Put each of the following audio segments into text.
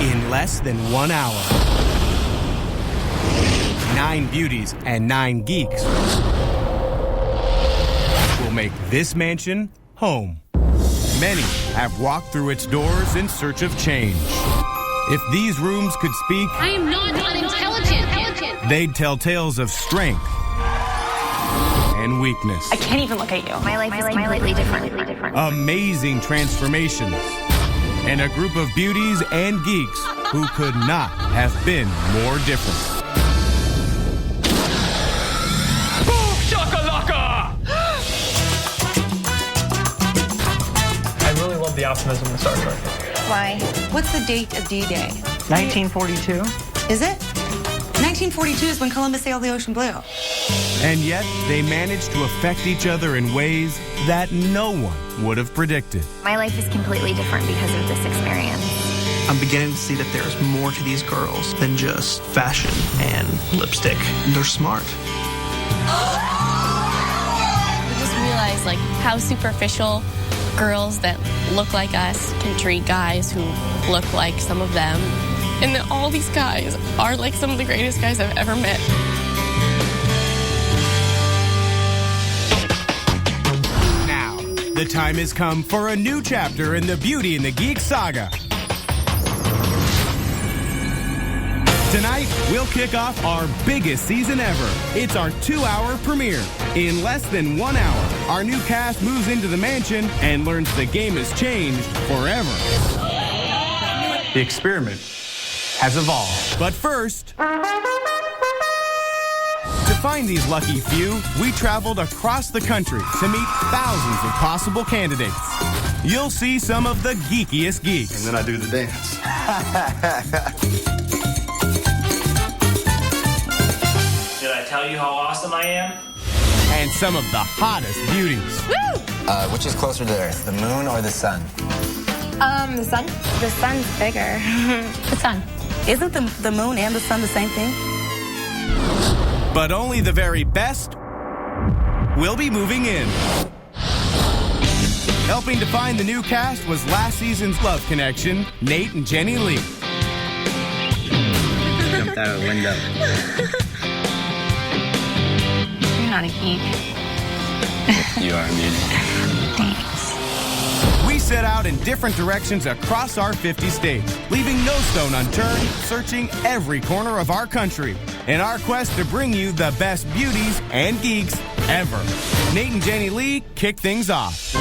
in less than 1 hour. 9 beauties and 9 geeks will make this mansion home. Many have walked through its doors in search of change. If these rooms could speak, I am not unintelligent. They'd tell tales of strength and weakness. I can't even look at you. My life is completely different. Amazing transformations. And a group of beauties and geeks who could not have been more different. I really love the optimism in Star Trek. Why? What's the date of D-Day? 1942. Is it? 1942 is when Columbus sailed the ocean blue. And yet, they managed to affect each other in ways that no one would have predicted. My life is completely different because of this experience. I'm beginning to see that there's more to these girls than just fashion and lipstick. They're smart. We just realized like how superficial girls that look like us can treat guys who look like some of them. And that all these guys are like some of the greatest guys I've ever met. Now, the time has come for a new chapter in the Beauty and the Geek saga. Tonight, we'll kick off our biggest season ever. It's our 2-hour premiere. In less than 1 hour, our new cast moves into the mansion and learns the game has changed forever. The experiment has evolved. But first, to find these lucky few, we traveled across the country to meet thousands of possible candidates. You'll see some of the geekiest geeks. And then I do the dance. Did I tell you how awesome I am? And some of the hottest beauties. Which is closer to Earth, the moon or the sun? The sun? The sun's bigger. The sun. Isn't the moon and the sun the same thing? But only the very best will be moving in. Helping to find the new cast was last season's love connection, Nate and Jenny Lee. Jumped out of the window. You're not a geek. You are a beauty. Thanks. We set out in different directions across our 50 states, leaving no stone unturned, searching every corner of our country in our quest to bring you the best beauties and geeks ever. Nate and Jenny Lee kick things off.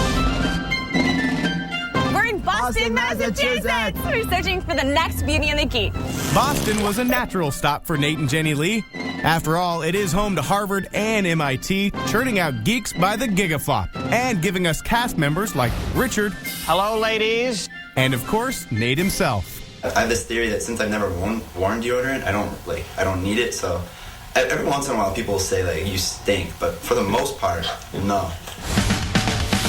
We're in Boston, Massachusetts. We're searching for the next Beauty and the Geek. Boston was a natural stop for Nate and Jenny Lee. After all, it is home to Harvard and MIT, churning out geeks by the gigaflop, and giving us cast members like Richard. Hello, ladies. And of course, Nate himself. I have this theory that since I've never worn deodorant, I don't need it. So every once in a while, people will say like you stink, but for the most part, no.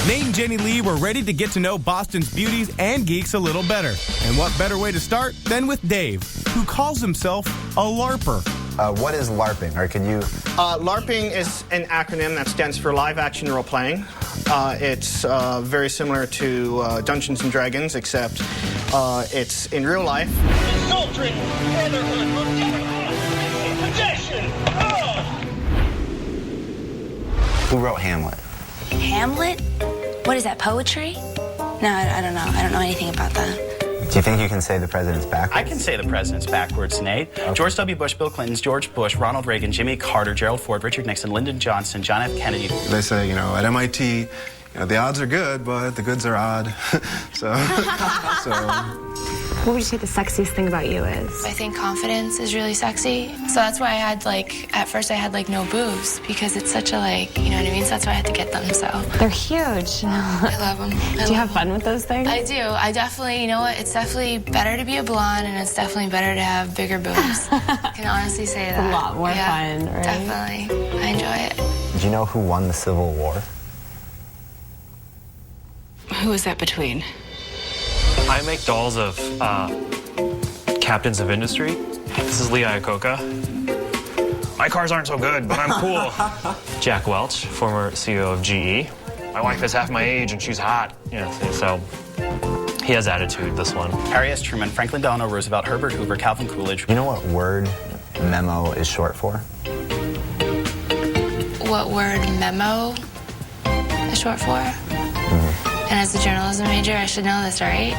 Nate and Jenny Lee were ready to get to know Boston's beauties and geeks a little better. And what better way to start than with Dave, who calls himself a LARPer. What is LARPing, or can you... LARPing is an acronym that stands for live action role playing. It's very similar to Dungeons and Dragons, except it's in real life. Adultery, brotherhood, possession. Who wrote Hamlet? Hamlet? What is that, poetry? No, I don't know. I don't know anything about that. Do you think you can say the president's backwards? I can say the president's backwards, Nate. Okay. George W. Bush, Bill Clinton, George Bush, Ronald Reagan, Jimmy Carter, Gerald Ford, Richard Nixon, Lyndon Johnson, John F. Kennedy. They say, at MIT, the odds are good, but the goods are odd. so. What would you say the sexiest thing about you is? I think confidence is really sexy. So that's why I had at first I had no boobs because it's such a you know what I mean? So that's why I had to get them, so. They're huge. I love them. Do you have fun with those things? I do. I definitely, you know what? It's definitely better to be a blonde and it's definitely better to have bigger boobs. I can honestly say that. It's a lot more fun, right? Definitely. I enjoy it. Do you know who won the Civil War? Who is that between? I make dolls of captains of industry. This is Lee Iacocca. My cars aren't so good, but I'm cool. Jack Welch, former CEO of GE. My wife is half my age and she's hot. So He has attitude, this one. Harry S. Truman, Franklin Delano Roosevelt, Herbert Hoover, Calvin Coolidge. You know what word memo is short for? What word memo is short for? And as a journalism major, I should know this, right?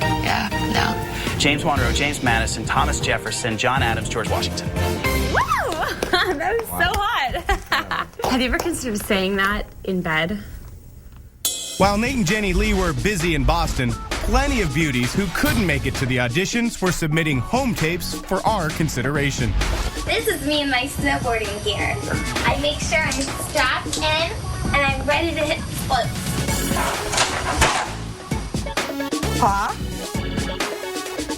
Yeah, no. James Monroe, James Madison, Thomas Jefferson, John Adams, George Washington. Woo! That was so hot. Have you ever considered saying that in bed? While Nate and Jenny Lee were busy in Boston, plenty of beauties who couldn't make it to the auditions were submitting home tapes for our consideration. This is me in my snowboarding gear. I make sure I'm strapped in and I'm ready to hit the slopes. Paw,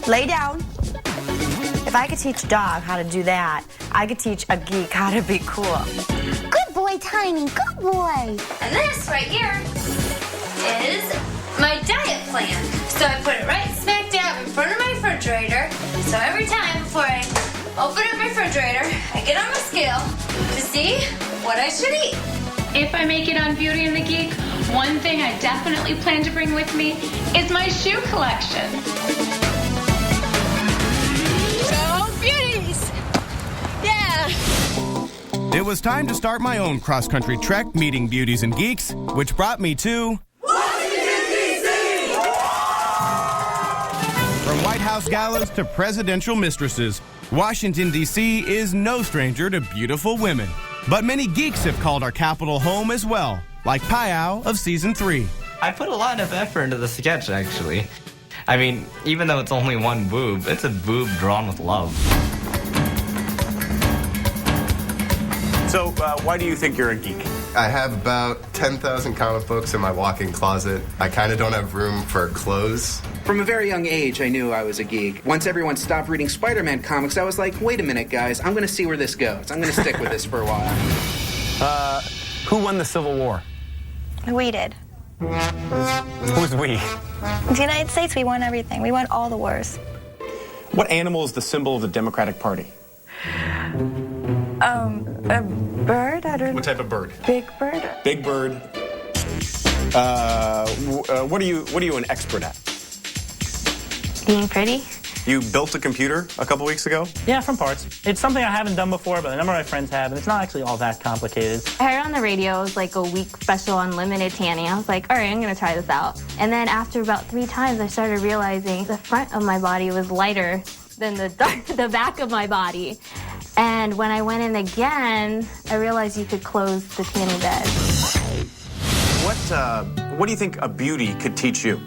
lay down. If I could teach a dog how to do that, I could teach a geek how to be cool. Good boy, Tiny, good boy. And this right here is my diet plan. So I put it right smack dab in front of my refrigerator. So every time before I open up my refrigerator, I get on my scale to see what I should eat. If I make it on Beauty and the Geek, one thing I definitely plan to bring with me is my shoe collection. Go beauties! Yeah! It was time to start my own cross-country trek meeting beauties and geeks, which brought me to Washington, D.C. From White House galas to presidential mistresses, Washington, D.C. is no stranger to beautiful women. But many geeks have called our capital home as well, like Payao of Season 3. I put a lot of effort into the sketch, actually. I mean, even though it's only one boob, it's a boob drawn with love. So, why do you think you're a geek? I have about 10,000 comic books in my walk-in closet. I kind of don't have room for clothes. From a very young age, I knew I was a geek. Once everyone stopped reading Spider-Man comics, I was like, wait a minute, guys, I'm going to see where this goes. I'm going to stick with this for a while. Who won the Civil War? We did. Who's we? The United States, we won everything. We won all the wars. What animal is the symbol of the Democratic Party? A bird? I don't... What type of bird? Big bird? Big bird. What are you an expert at? Being pretty? You built a computer a couple weeks ago? Yeah, from parts. It's something I haven't done before, but a number of my friends have, and it's not actually all that complicated. I heard on the radio it was like a week special unlimited tanning. I was like, all right, I'm gonna try this out. And then after about 3 times, I started realizing the front of my body was lighter than the back of my body. And when I went in again, I realized you could close the tanning bed. What do you think a beauty could teach you?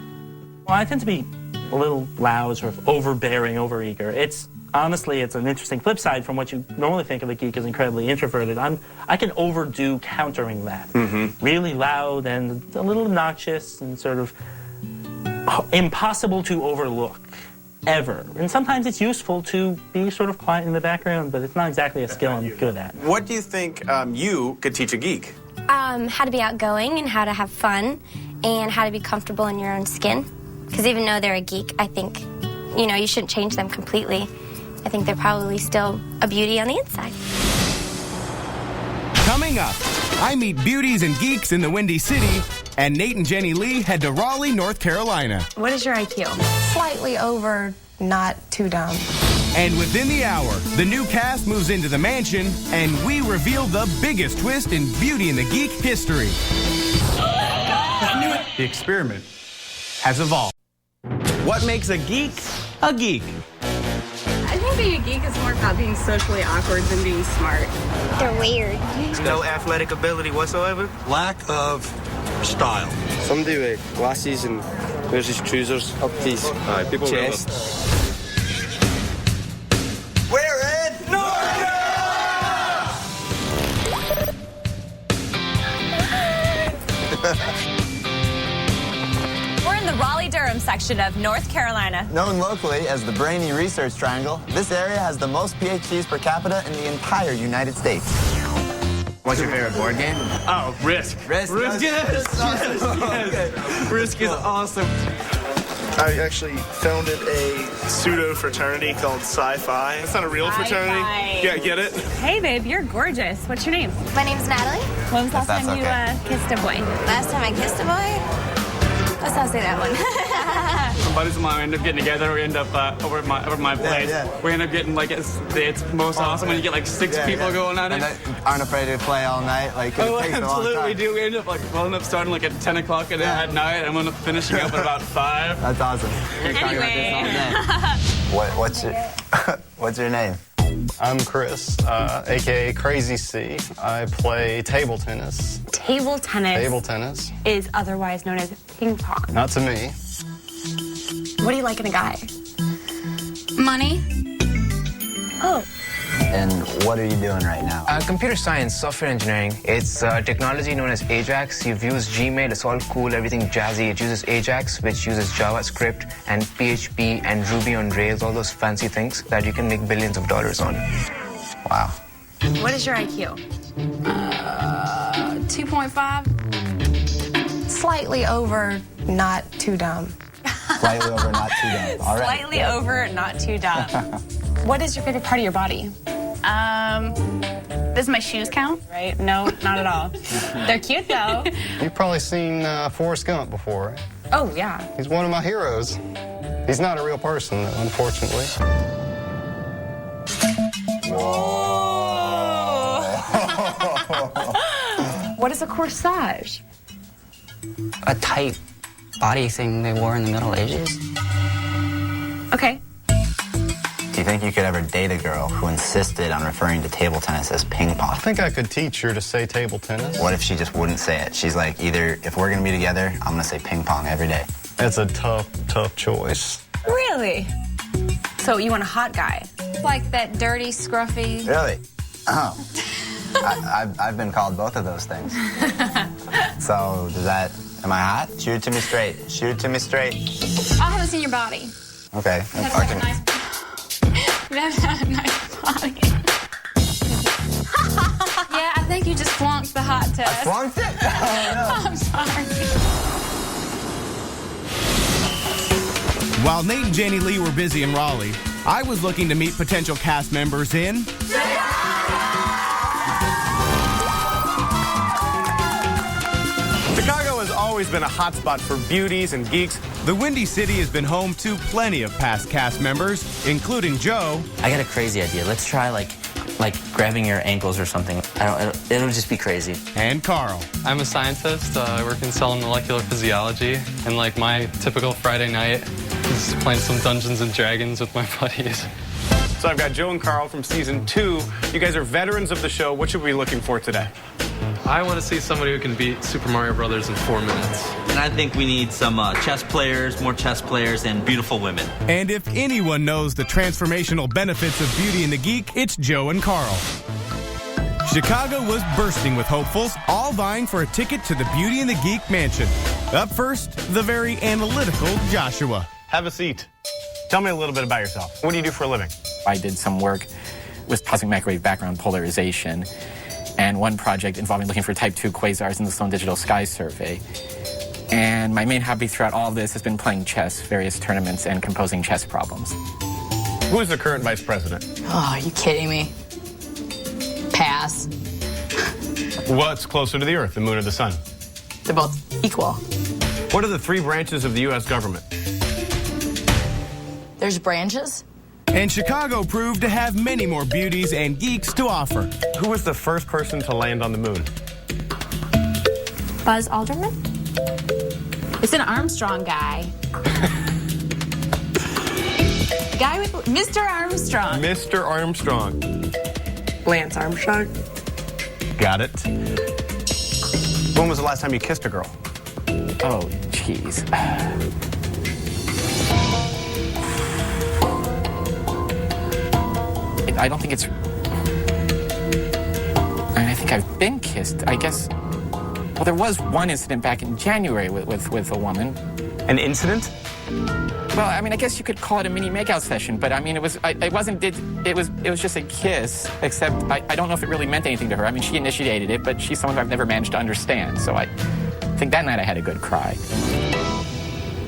Well, I tend to be a little loud, sort of overbearing, overeager. It's honestly, it's an interesting flip side from what you normally think of a geek as incredibly introverted. I can overdo countering that. Really loud and a little obnoxious and sort of impossible to overlook. Ever. And sometimes it's useful to be sort of quiet in the background, but it's not exactly a skill I'm good at. What do you think you could teach a geek? How to be outgoing and how to have fun and how to be comfortable in your own skin. Because even though they're a geek, I think, you shouldn't change them completely. I think they're probably still a beauty on the inside. Coming up, I meet beauties and geeks in the Windy City, and Nate and Jenny Lee head to Raleigh, North Carolina. What is your IQ? Slightly over, not too dumb. And within the hour, the new cast moves into the mansion, and we reveal the biggest twist in Beauty and the Geek history. The experiment has evolved. What makes a geek a geek? I think being a geek is more about being socially awkward than being smart. They're weird. No athletic ability whatsoever. Lack of style. Some do wear glasses and wears his trousers up to his chest. We're in North We're in the Raleigh-Durham section of North Carolina. Known locally as the Brainy Research Triangle, this area has the most PhDs per capita in the entire United States. What's your favorite board game? Oh, Risk. Risk? Yes. Okay. Risk is awesome. I actually founded a pseudo fraternity called Sci-Fi. It's not a real fraternity. Yeah, get it? Hey, babe, you're gorgeous. What's your name? My name's Natalie. When was the last time you kissed a boy? Last time I kissed a boy? Let's not say that one. buddies of mine, we end up getting together. We end up over at my place. We end up getting like it's most awesome when you get like 6 people going at it. And they aren't afraid to play all night. Like it takes a long time. Absolutely do. We end up starting like at 10 o'clock at night, and we end up finishing up at about 5. That's awesome. Anyway. What's your name? I'm Chris, aka Crazy C. I play table tennis. Table tennis. Table tennis. Is otherwise known as ping pong. Not to me. What do you like in a guy? Money. Oh. And what are you doing right now? Computer science, software engineering. It's technology known as Ajax. You've used Gmail, it's all cool, everything jazzy. It uses Ajax, which uses JavaScript and PHP and Ruby on Rails, all those fancy things that you can make billions of dollars on. Wow. What is your IQ? 2.5. Slightly over, not too dumb. Slightly over, not too dumb. All right. Slightly over, not too dumb. What is your favorite part of your body? Does my shoes count? Right? No, not at all. They're cute, though. You've probably seen Forrest Gump before, right? Oh, yeah. He's one of my heroes. He's not a real person, though, unfortunately. Whoa! What is a corsage? A tight body thing they wore in the Middle Ages. Okay. Do you think you could ever date a girl who insisted on referring to table tennis as ping pong? I think I could teach her to say table tennis. What if she just wouldn't say it? She's like, either if we're gonna be together, I'm gonna say ping pong every day. It's a tough choice. Really? So you want a hot guy? Like that dirty, scruffy. Really? Oh. I've been called both of those things. So does that, am I hot? Shoot it to me straight. Shoot it to me straight. I haven't seen your body. Okay. You have a nice body. Yeah, I think you just flunked the hot test. I flunked it? Oh, no. I'm sorry. While Nate and Janie Lee were busy in Raleigh, I was looking to meet potential cast members in Chicago has always been a hotspot for beauties and geeks. The Windy City has been home to plenty of past cast members, including Joe. I got a crazy idea. Let's try like grabbing your ankles or something. It'll just be crazy. And Carl. I'm a scientist. I work in cell and molecular physiology, and like my typical Friday night is playing some Dungeons and Dragons with my buddies. So I've got Joe and Carl from season 2. You guys are veterans of the show. What should we be looking for today? I want to see somebody who can beat Super Mario Brothers in 4 minutes. And I think we need some chess players, more chess players, and beautiful women. And if anyone knows the transformational benefits of Beauty and the Geek, it's Joe and Carl. Chicago was bursting with hopefuls, all vying for a ticket to the Beauty and the Geek mansion. Up first, the very analytical Joshua. Have a seat. Tell me a little bit about yourself. What do you do for a living? I did some work with cosmic microwave background polarization and one project involving looking for type 2 quasars in the Sloan Digital Sky Survey. And my main hobby throughout all of this has been playing chess, various tournaments, and composing chess problems. Who is the current vice president? Oh, are you kidding me? Pass. What's closer to the Earth, the moon or the sun? They're both equal. What are the 3 branches of the U.S. government? There's branches? And Chicago proved to have many more beauties and geeks to offer. Who was the first person to land on the moon? Buzz Aldrin? It's an Armstrong guy. The guy with Mr. Armstrong. Mr. Armstrong. Lance Armstrong. Got it. When was the last time you kissed a girl? Oh, jeez. I don't think it's... I mean, I think I've been kissed. I guess... Well, there was one incident back in January with a woman. An incident? Well, I mean, I guess you could call it a mini makeout session, but I mean, it was just a kiss, except I don't know if it really meant anything to her. I mean, she initiated it, but she's someone who I've never managed to understand, so I think that night I had a good cry.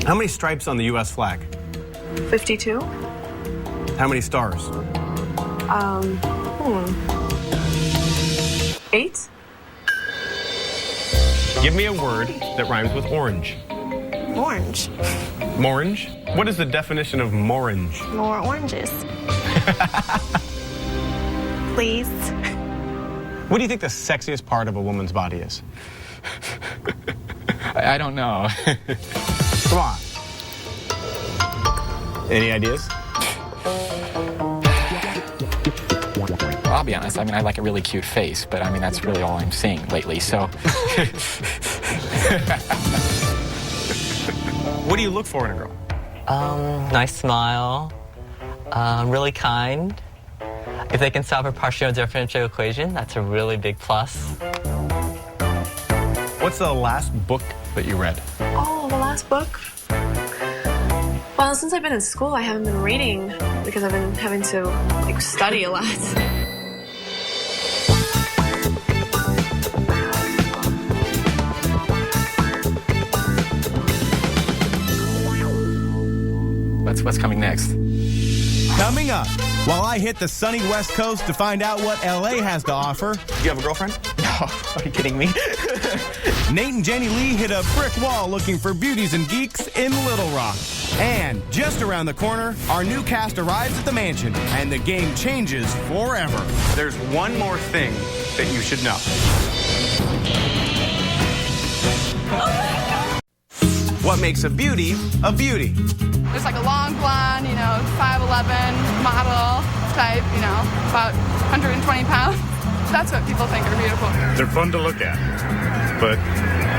How many stripes on the U.S. flag? 52. How many stars? 8. Give me a word that rhymes with orange. Orange. Morange? What is the definition of morange? More oranges. Please. What do you think the sexiest part of a woman's body is? I don't know. Come on. Any ideas? I'll be honest, I mean, I like a really cute face, but I mean, that's really all I'm seeing lately, so. What do you look for in a girl? Nice smile, really kind. If they can solve a partial differential equation, that's a really big plus. What's the last book that you read? Oh, the last book? Well, since I've been in school, I haven't been reading because I've been having to like study a lot. What's coming next? Coming up, while I hit the sunny West Coast to find out what LA has to offer. Do you have a girlfriend? No, are you kidding me? Nate and Jenny Lee hit a brick wall looking for beauties and geeks in Little Rock. And just around the corner, our new cast arrives at the mansion, and the game changes forever. There's one more thing that you should know. What makes a beauty a beauty? There's like a long blonde, 5'11", model type, about 120 pounds. That's what people think are beautiful. They're fun to look at, but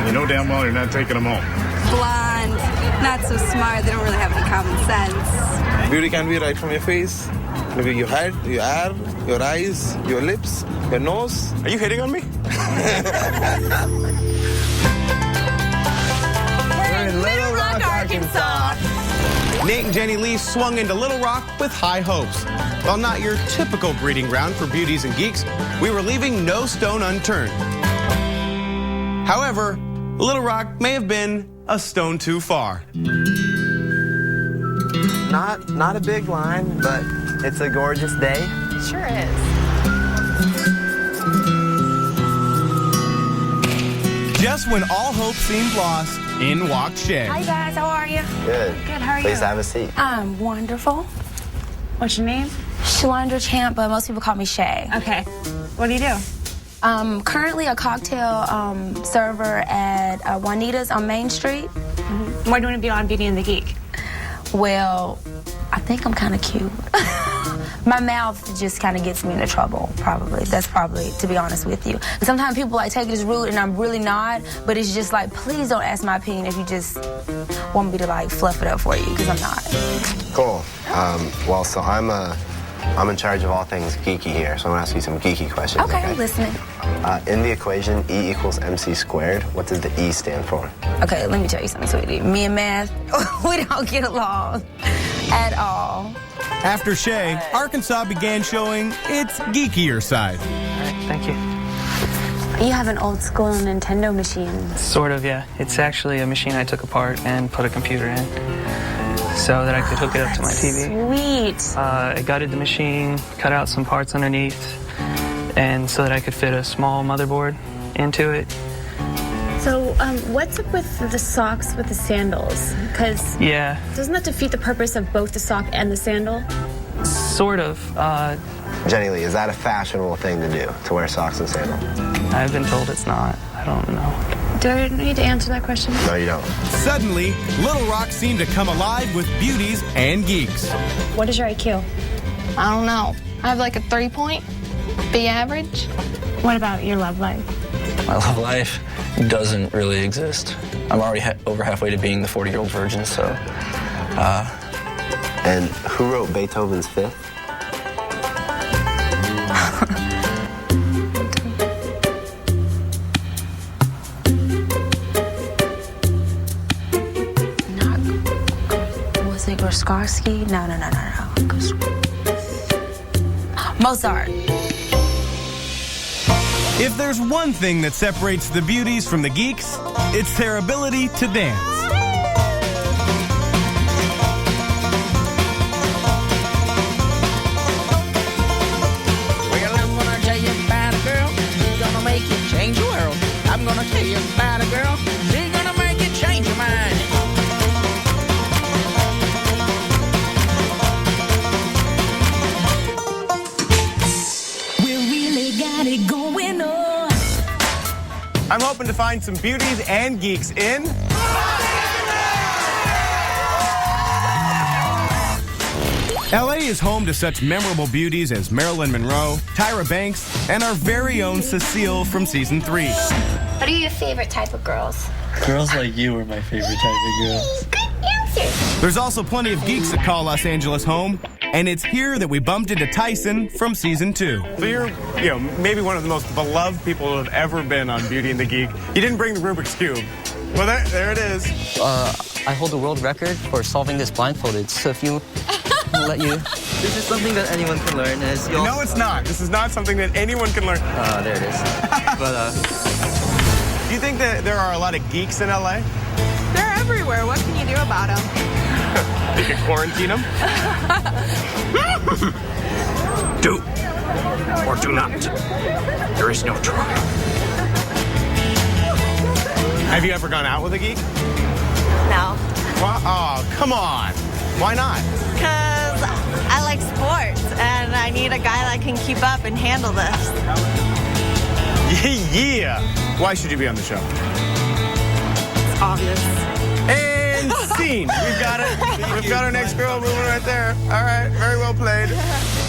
you know damn well you're not taking them home. Blonde, not so smart, they don't really have any common sense. Beauty can be right from your face, maybe your head, your hair, your eyes, your lips, your nose. Are you hitting on me? We're in Little Rock, Arkansas. Nate and Jenny Lee swung into Little Rock with high hopes. While not your typical breeding ground for beauties and geeks, we were leaving no stone unturned. However, Little Rock may have been a stone too far. Not a big line, but it's a gorgeous day. Sure is. Just when all hope seemed lost, in walked Shay. Hi guys, how are you? Good. Good, how are you? Please have a seat. I'm wonderful. What's your name? Shalandra Champ, but most people call me Shay. Okay. What do you do? Currently a cocktail server at Juanita's on Main Street. Mm-hmm. Why do you want to be on Beauty and the Geek? Well, I think I'm kind of cute. My mouth just kind of gets me into trouble, probably. That's probably, to be honest with you. Sometimes people take it as rude, and I'm really not, but it's just like, please don't ask my opinion if you just want me to fluff it up for you, because I'm not. Cool. Well, so I'm in charge of all things geeky here, so I'm gonna ask you some geeky questions. Okay, listening. In the equation E equals MC squared, what does the E stand for? Okay, let me tell you something, sweetie. Me and math, we don't get along at all. After Shay, Arkansas began showing its geekier side. Thank you. You have an old school Nintendo machine. Sort of, yeah. It's actually a machine I took apart and put a computer in so that I could hook it up to my TV. Sweet. I gutted the machine, cut out some parts underneath, and so that I could fit a small motherboard into it. So, what's up with the socks with the sandals? Because doesn't that defeat the purpose of both the sock and the sandal? Sort of. Jenny Lee, is that a fashionable thing to do, to wear socks and sandals? I've been told it's not. I don't know. Do I need to answer that question? No, you don't. Suddenly, Little Rock seemed to come alive with beauties and geeks. What is your IQ? I don't know. I have like a 3-point, B average. What about your love life? My love life doesn't really exist. I'm already over halfway to being the 40-year-old virgin, so. And who wrote Beethoven's Fifth? Was it Gorskarsky? No. Mozart. If there's one thing that separates the beauties from the geeks, it's their ability to dance. Well, I'm gonna tell you about a girl. She's gonna make you change your world. I'm gonna tell you about a girl. She's gonna make you change your mind. I'm hoping to find some beauties and geeks in... LA is home to such memorable beauties as Marilyn Monroe, Tyra Banks, and our very own Cecile from season 3. What are your favorite type of girls? Girls like you are my favorite type of girls. Good answer. There's also plenty of geeks that call Los Angeles home, and it's here that we bumped into Tyson from season 2. So you're, maybe one of the most beloved people who have ever been on Beauty and the Geek. You didn't bring the Rubik's Cube. Well, there it is. I hold the world record for solving this blindfolded, so if you let you... This is something that anyone can learn. No, it's not. This is not something that anyone can learn. There it is. But, do you think that there are a lot of geeks in LA? They're everywhere. What can you do about them? You can quarantine them? Do or do not. There is no try. Have you ever gone out with a geek? No. Well, oh, come on. Why not? Because I like sports, and I need a guy that can keep up and handle this. Yeah. Why should you be on the show? It's obvious. And scene. We've got it. We've got our next girl moving right there. All right. Very well played.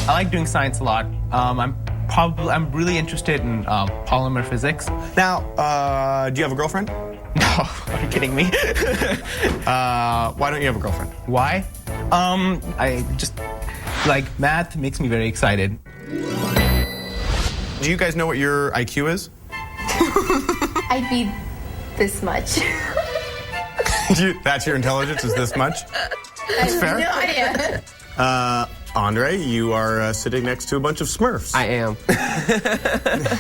I like doing science a lot. I'm really interested in polymer physics. Now, do you have a girlfriend? No, are you kidding me? Why don't you have a girlfriend? Why? I just like math makes me very excited. Do you guys know what your IQ is? I'd be this much. That's your intelligence, is this much? That's fair. No idea. Andre, you are sitting next to a bunch of Smurfs. I am.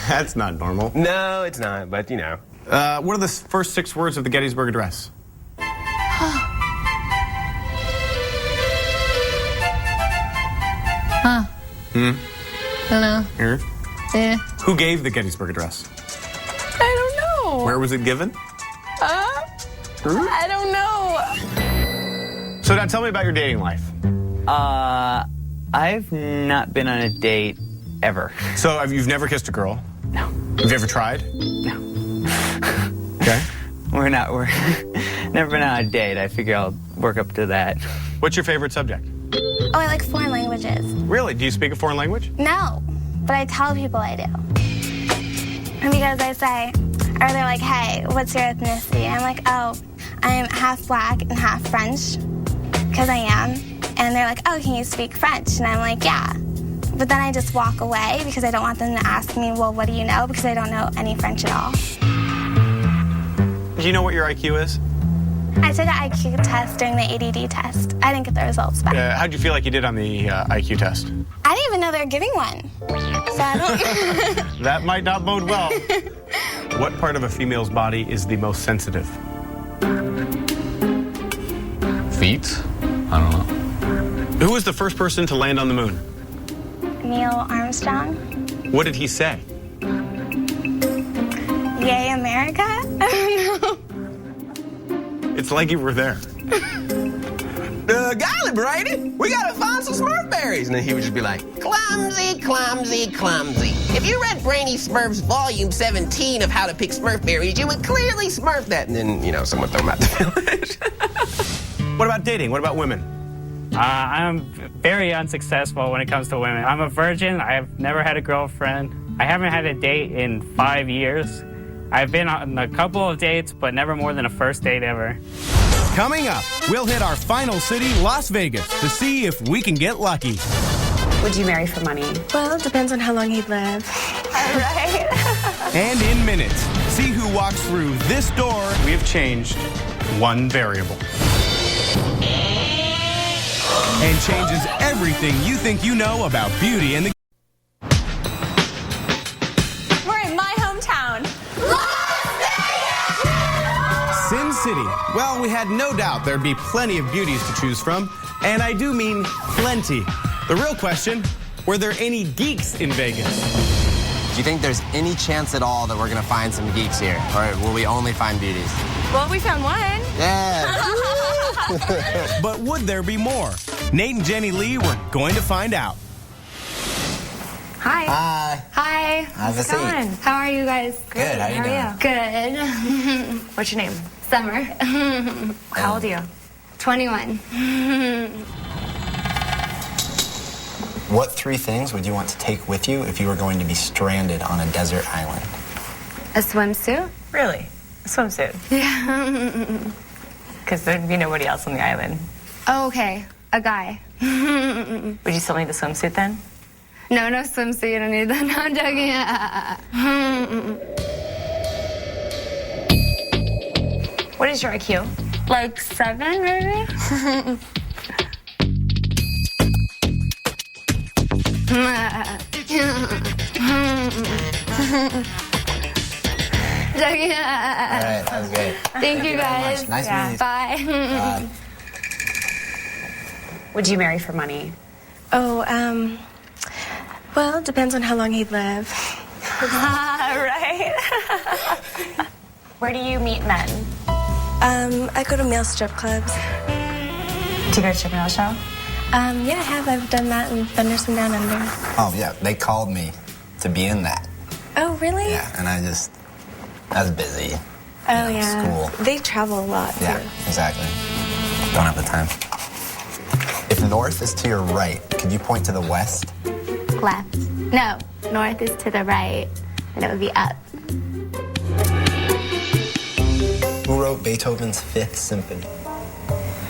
That's not normal. No, it's not, but you know. What are the first 6 words of the Gettysburg Address? Huh. Hmm? Hello. Here? Yeah. Who gave the Gettysburg Address? I don't know. Where was it given? I don't know. So now tell me about your dating life. I've not been on a date ever. So you've never kissed a girl? No. Have you ever tried? No. Okay. We're never been on a date. I figure I'll work up to that. What's your favorite subject? Oh, I like foreign languages. Really? Do you speak a foreign language? No, but I tell people I do. And because I say, or they're like, hey, what's your ethnicity? I'm like, oh, I'm half black and half French, because I am. And they're like, oh, can you speak French? And I'm like, yeah. But then I just walk away because I don't want them to ask me, well, what do you know? Because I don't know any French at all. Do you know what your IQ is? I took an IQ test during the ADD test. I didn't get the results back. How'd you feel like you did on the IQ test? I didn't even know they were giving one. So I don't... That might not bode well. What part of a female's body is the most sensitive? Feet? I don't know. Who was the first person to land on the moon? Neil Armstrong. What did he say? Yay, America? I don't know. It's like you were there. Golly, Brady, we gotta find some Smurf berries. And then he would just be like, clumsy, clumsy, clumsy. If you read Brainy Smurf's volume 17 of How to Pick Smurf Berries, you would clearly Smurf that. And then, someone throw him out the village. What about dating? What about women? I'm very unsuccessful when it comes to women. I'm a virgin. I've never had a girlfriend. I haven't had a date in 5 years. I've been on a couple of dates, but never more than a first date ever. Coming up, we'll hit our final city, Las Vegas, to see if we can get lucky. Would you marry for money? Well, it depends on how long he'd live. All right. And in minutes, see who walks through this door. We have changed one variable. And changes everything you think you know about beauty and the... We're in my hometown. Sin City. Well, we had no doubt there'd be plenty of beauties to choose from, and I do mean plenty. The real question, were there any geeks in Vegas? Do you think there's any chance at all that we're gonna find some geeks here? Or will we only find beauties? Well, we found one. Yeah. But would there be more? Nate and Jenny Lee were going to find out. Hi. Hi. Hi. Have a How's it going? seat. How are you guys? Good. How you doing? Good. What's your name? Summer. How old are you? 21. What 3 things would you want to take with you if you were going to be stranded on a desert island? A swimsuit? Really? A swimsuit? Yeah. Because there'd be nobody else on the island. Oh, okay. A guy. Would you still need the swimsuit then? No, no swimsuit. You don't need that. No, I'm joking. What is your IQ? Like 7, maybe? All right, that was great. Thank you guys. Nice meeting you. Bye. Would you marry for money? Oh, well, it depends on how long he'd live. Right? Where do you meet men? I go to male strip clubs. Do you go to strip male show? Yeah, I have. I've done that and Thunder Some Down Under. Oh, yeah. They called me to be in that. Oh, really? Yeah, and I was busy. Oh, yeah. School. They travel a lot, too. Yeah, exactly. Don't have the time. If north is to your right, could you point to the west? Left. No, north is to the right, and it would be up. Who wrote Beethoven's 5th Symphony?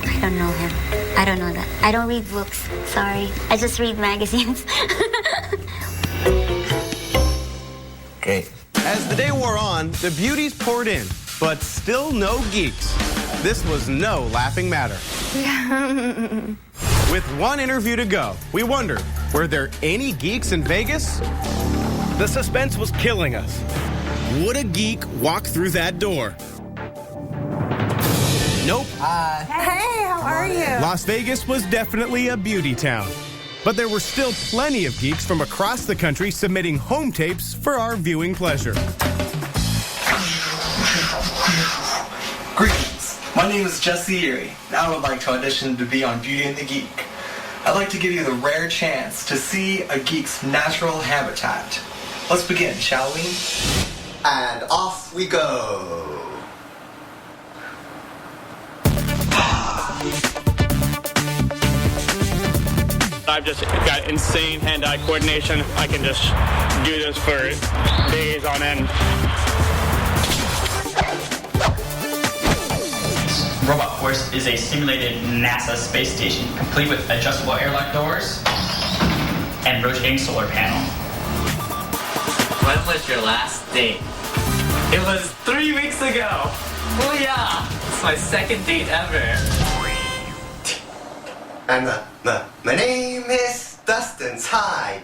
I don't know him. I don't know that. I don't read books. Sorry. I just read magazines. Great. As the day wore on, the beauties poured in, but still no geeks. This was no laughing matter. With one interview to go, we wondered, were there any geeks in Vegas? The suspense was killing us. Would a geek walk through that door? Nope. Hi. Hey, how are you? Las Vegas was definitely a beauty town. But there were still plenty of geeks from across the country submitting home tapes for our viewing pleasure. Greetings. My name is Jesse Erie, and I would like to audition to be on Beauty and the Geek. I'd like to give you the rare chance to see a geek's natural habitat. Let's begin, shall we? And off we go. I've just got insane hand-eye coordination. I can just do this for days on end. Robot Force is a simulated NASA space station, complete with adjustable airlock doors and rotating solar panel. When was your last date? It was 3 weeks ago. Oh yeah, it's my second date ever. And my name is Dustin Tsai.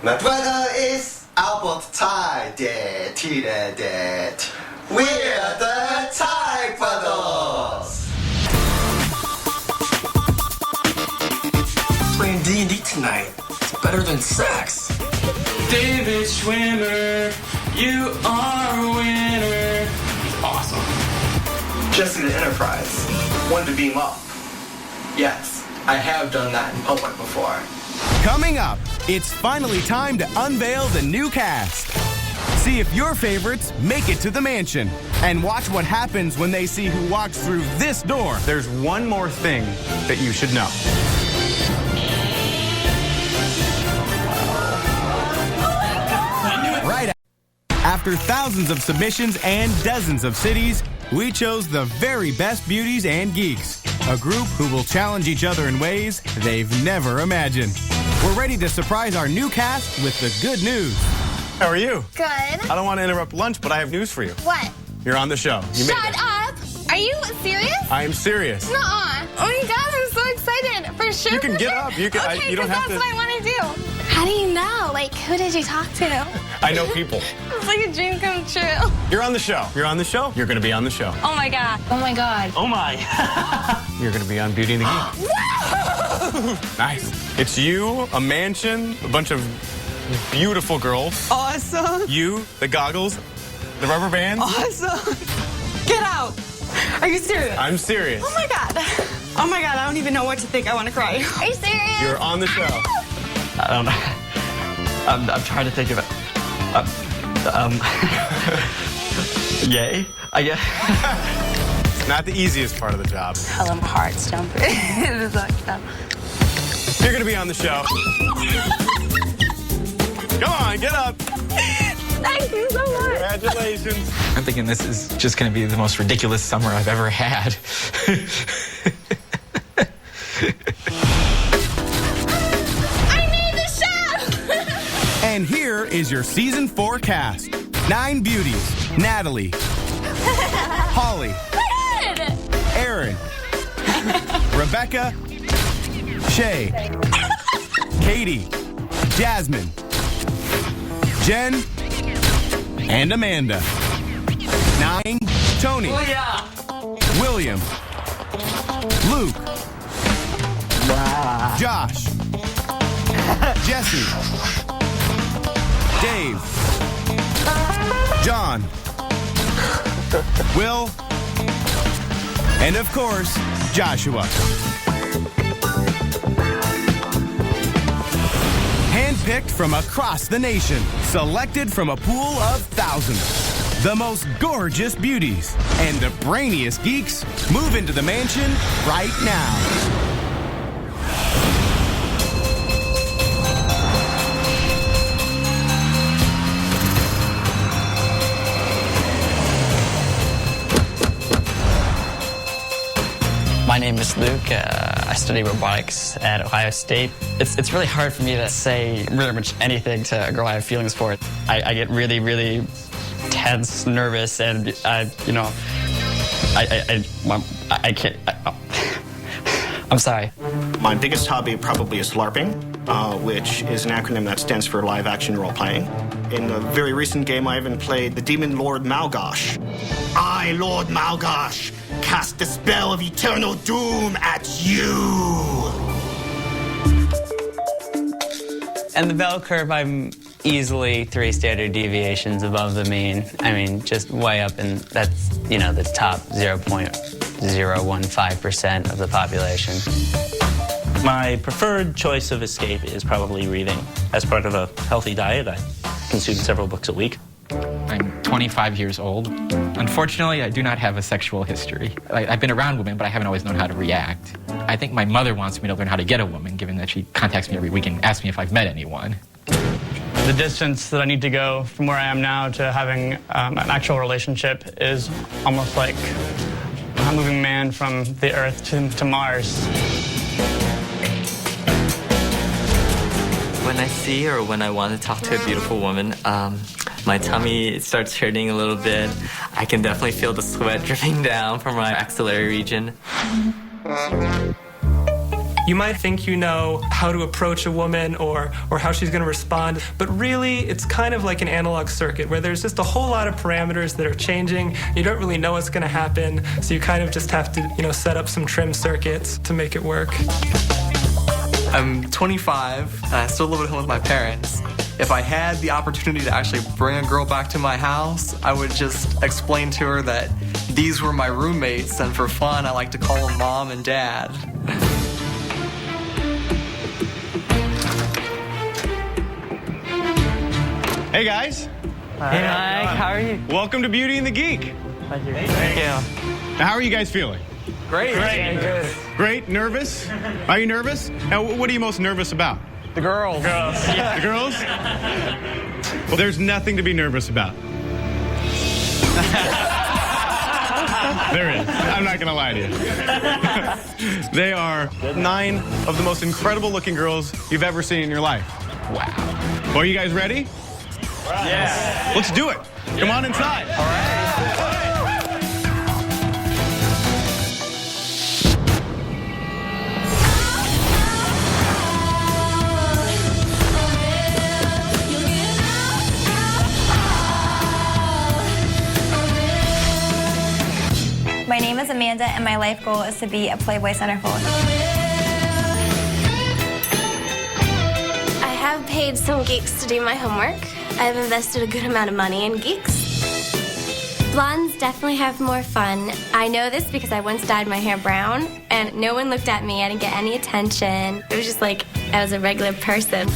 My brother is Albert Tsai. We're the Tsai brothers. Playing D&D tonight. It's better than sex. David Schwimmer, you are a winner. Awesome. Jesse the Enterprise. Wanted to beam up. Yes, I have done that in public before. Coming up, it's finally time to unveil the new cast. See if your favorites make it to the mansion. And watch what happens when they see who walks through this door. There's one more thing that you should know. Right after thousands of submissions and dozens of cities, we chose the very best beauties and geeks. A group who will challenge each other in ways they've never imagined. We're ready to surprise our new cast with the good news. How are you? Good. I don't want to interrupt lunch, but I have news for you. What? You're on the show. You made Shut it. up! Are you serious? I am serious. Nuh-uh. Oh my god, I'm so excited. For sure. You can get up. You can. Okay, You don't have that's to. what I want to do. How do you know? Like, who did you talk to? I know people. It's like a dream come true. You're on the show. You're on the show. You're going to be on the show. Oh my god. Oh my god. Oh my. You're going to be on Beauty and the Geek. No! Nice. It's you, a mansion, a bunch of beautiful girls. Awesome. You, the goggles, the rubber bands. Awesome. Get out. Are you serious? I'm serious. Oh my god. Oh my god, I don't even know what to think. I want to cry. Are you serious? You're on the show. I don't know. I'm trying to think of it. Yay, I guess. It's not the easiest part of the job. Tell them hearts jumper. You're going to be on the show. Come on, get up. Thank you so much. Congratulations. I'm thinking this is just going to be the most ridiculous summer I've ever had. I need the show! And here is your season 4 cast. 9 beauties. Natalie. Holly. Aaron. Rebecca. Shay. Katie. Jasmine. Jen. And Amanda. 9. Tony. William. Luke. Josh. Jesse. Dave. John. Will. And of course, Joshua. Handpicked from across the nation, selected from a pool of thousands. The most gorgeous beauties and the brainiest geeks move into the mansion right now. My name is Luke. I study robotics at Ohio State. It's really hard for me to say really much anything to a girl I have feelings for. I get really, really tense, nervous, and I can't. I'm sorry. My biggest hobby probably is LARPing, which is an acronym that stands for live action role playing. In a very recent game, I even played the demon Lord Malgosh. I, Lord Malgosh, cast the spell of eternal doom at you. And the bell curve, I'm easily 3 standard deviations above the mean. I mean, just way up, and that's, the top 0.015% of the population. My preferred choice of escape is probably reading. As part of a healthy diet, I consume several books a week. I'm 25 years old. Unfortunately, I do not have a sexual history. I've been around women, but I haven't always known how to react. I think my mother wants me to learn how to get a woman, given that she contacts me every week and asks me if I've met anyone. The distance that I need to go from where I am now to having an actual relationship is almost like I'm moving man from the Earth to Mars. When I see or when I want to talk to a beautiful woman, my tummy starts hurting a little bit. I can definitely feel the sweat dripping down from my axillary region. You might think you know how to approach a woman or how she's going to respond, but really it's kind of like an analog circuit where there's just a whole lot of parameters that are changing. You don't really know what's going to happen, so you kind of just have to, set up some trim circuits to make it work. I'm 25, and I still live at home with my parents. If I had the opportunity to actually bring a girl back to my house, I would just explain to her that these were my roommates, and for fun, I like to call them Mom and Dad. Hey, guys. Hey, Mike. How are you? Welcome to Beauty and the Geek. Thank you. Thank you. Now, how are you guys feeling? Great. Good. Great? Nervous? Are you nervous? Now, what are you most nervous about? The girls. The girls? Well, there's nothing to be nervous about. There is. I'm not going to lie to you. They are 9 of the most incredible looking girls you've ever seen in your life. Wow. Well, are you guys ready? Yeah. Let's do it. Come on inside. All right. My name is Amanda, and my life goal is to be a Playboy centerfold. I have paid some geeks to do my homework. I've invested a good amount of money in geeks. Blondes definitely have more fun. I know this because I once dyed my hair brown, and no one looked at me. I didn't get any attention. It was just like I was a regular person.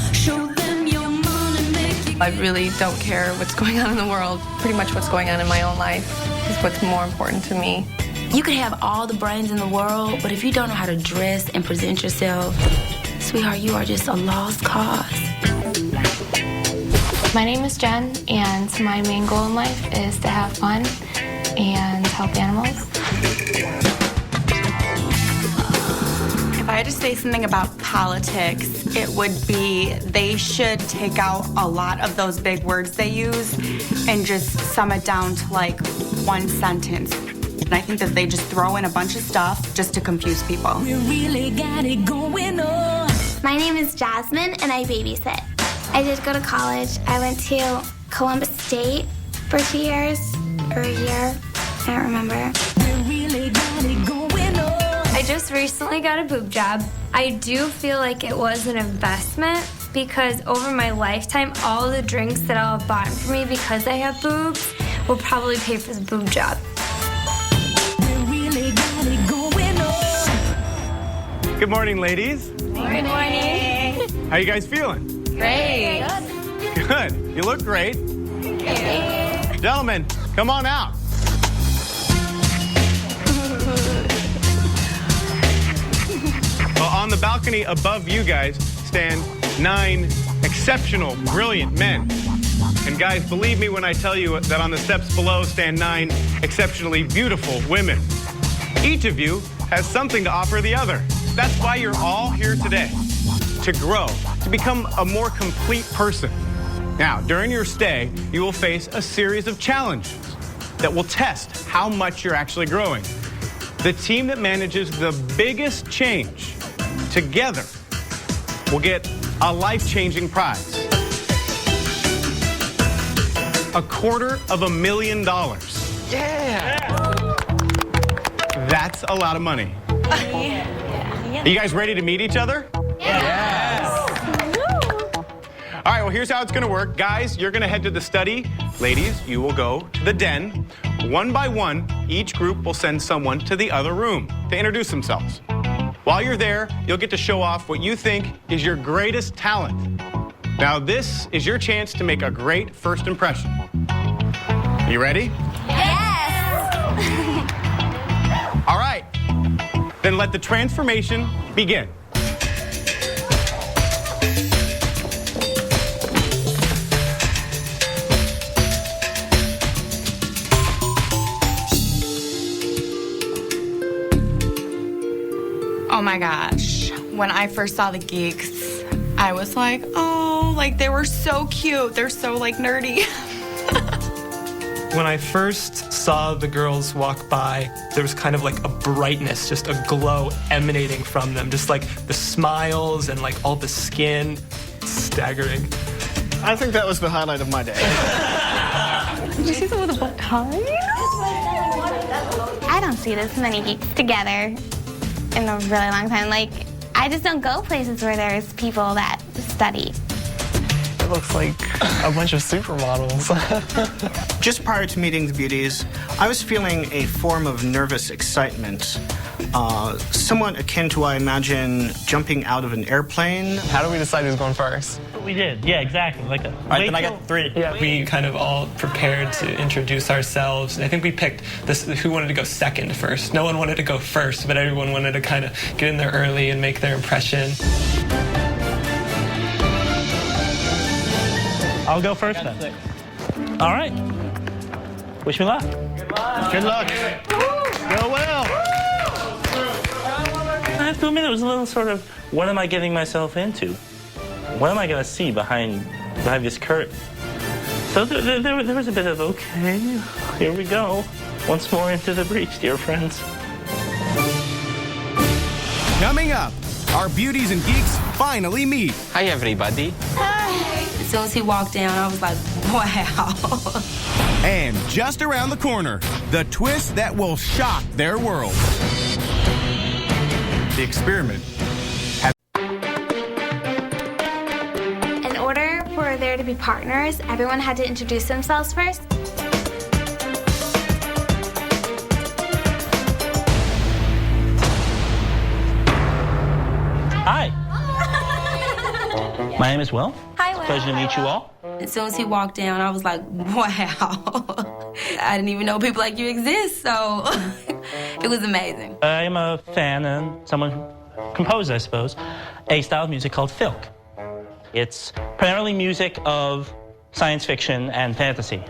I really don't care what's going on in the world. Pretty much what's going on in my own life is what's more important to me. You could have all the brains in the world, but if you don't know how to dress and present yourself, sweetheart, you are just a lost cause. My name is Jen, and my main goal in life is to have fun and help animals. If I had to say something about politics, it would be they should take out a lot of those big words they use and just sum it down to like one sentence. And I think that they just throw in a bunch of stuff just to confuse people. We really got it going on. My name is Jasmine, and I babysit. I did go to college. I went to Columbus State for 2 years, or a year. I don't remember. We really got it going on. I just recently got a boob job. I do feel like it was an investment because over my lifetime, all the drinks that I'll have bought for me because I have boobs will probably pay for the boob job. Good morning, ladies. Good morning. How you guys feeling? Great. Good. You look great. Gentlemen, come on out. Well, on the balcony above you guys stand 9 exceptional, brilliant men. And guys, believe me when I tell you that on the steps below stand 9 exceptionally beautiful women. Each of you has something to offer the other. That's why you're all here today, to grow, to become a more complete person. Now, during your stay, you will face a series of challenges that will test how much you're actually growing. The team that manages the biggest change together will get a life-changing prize. $250,000. Yeah! That's a lot of money. Are you guys ready to meet each other? Yes. All right, well, here's how it's going to work. Guys, you're going to head to the study. Ladies, you will go to the den. One by one, each group will send someone to the other room to introduce themselves. While you're there, you'll get to show off what you think is your greatest talent. Now, this is your chance to make a great first impression. You ready? Yes! All right. Then let the transformation begin. Oh my gosh. When I first saw the Geeks, I was like, oh, like they were so cute. They're so like nerdy. When I first saw the girls walk by, there was kind of like a brightness, just a glow emanating from them. Just like the smiles and like all the skin. Staggering. I think that was the highlight of my day. Did you see them with a black tie? I don't see this many geeks together in a really long time. Like, I just don't go places where there's people that study. It looks like a bunch of supermodels. Just prior to meeting the beauties, I was feeling a form of nervous excitement, somewhat akin to, I imagine, jumping out of an airplane. How do we decide who's going first? We did, yeah, exactly. Like a, all right, then I got 3. Yeah, we kind of all prepared to introduce ourselves. And I think we picked this, who wanted to go second first. No one wanted to go first, but everyone wanted to kind of get in there early and make their impression. I'll go first then. All right. Wish me luck. Good luck. Go well. I have to admit, it was a little sort of, what am I getting myself into? What am I going to see behind this curtain? So there was a bit of, okay, here we go. Once more into the breach, dear friends. Coming up, our beauties and geeks finally meet. Hi, everybody. As soon as he walked in, I was like, wow. And just around the corner, the twist that will shock their world. The experiment. In order for there to be partners, everyone had to introduce themselves first. Hi. My name is Will. Hi, Will. Pleasure to meet you all. As soon as he walked down, I was like, wow. I didn't even know people like you exist, so it was amazing. I am a fan and someone who composed, I suppose, a style of music called filk. It's primarily music of science fiction and fantasy.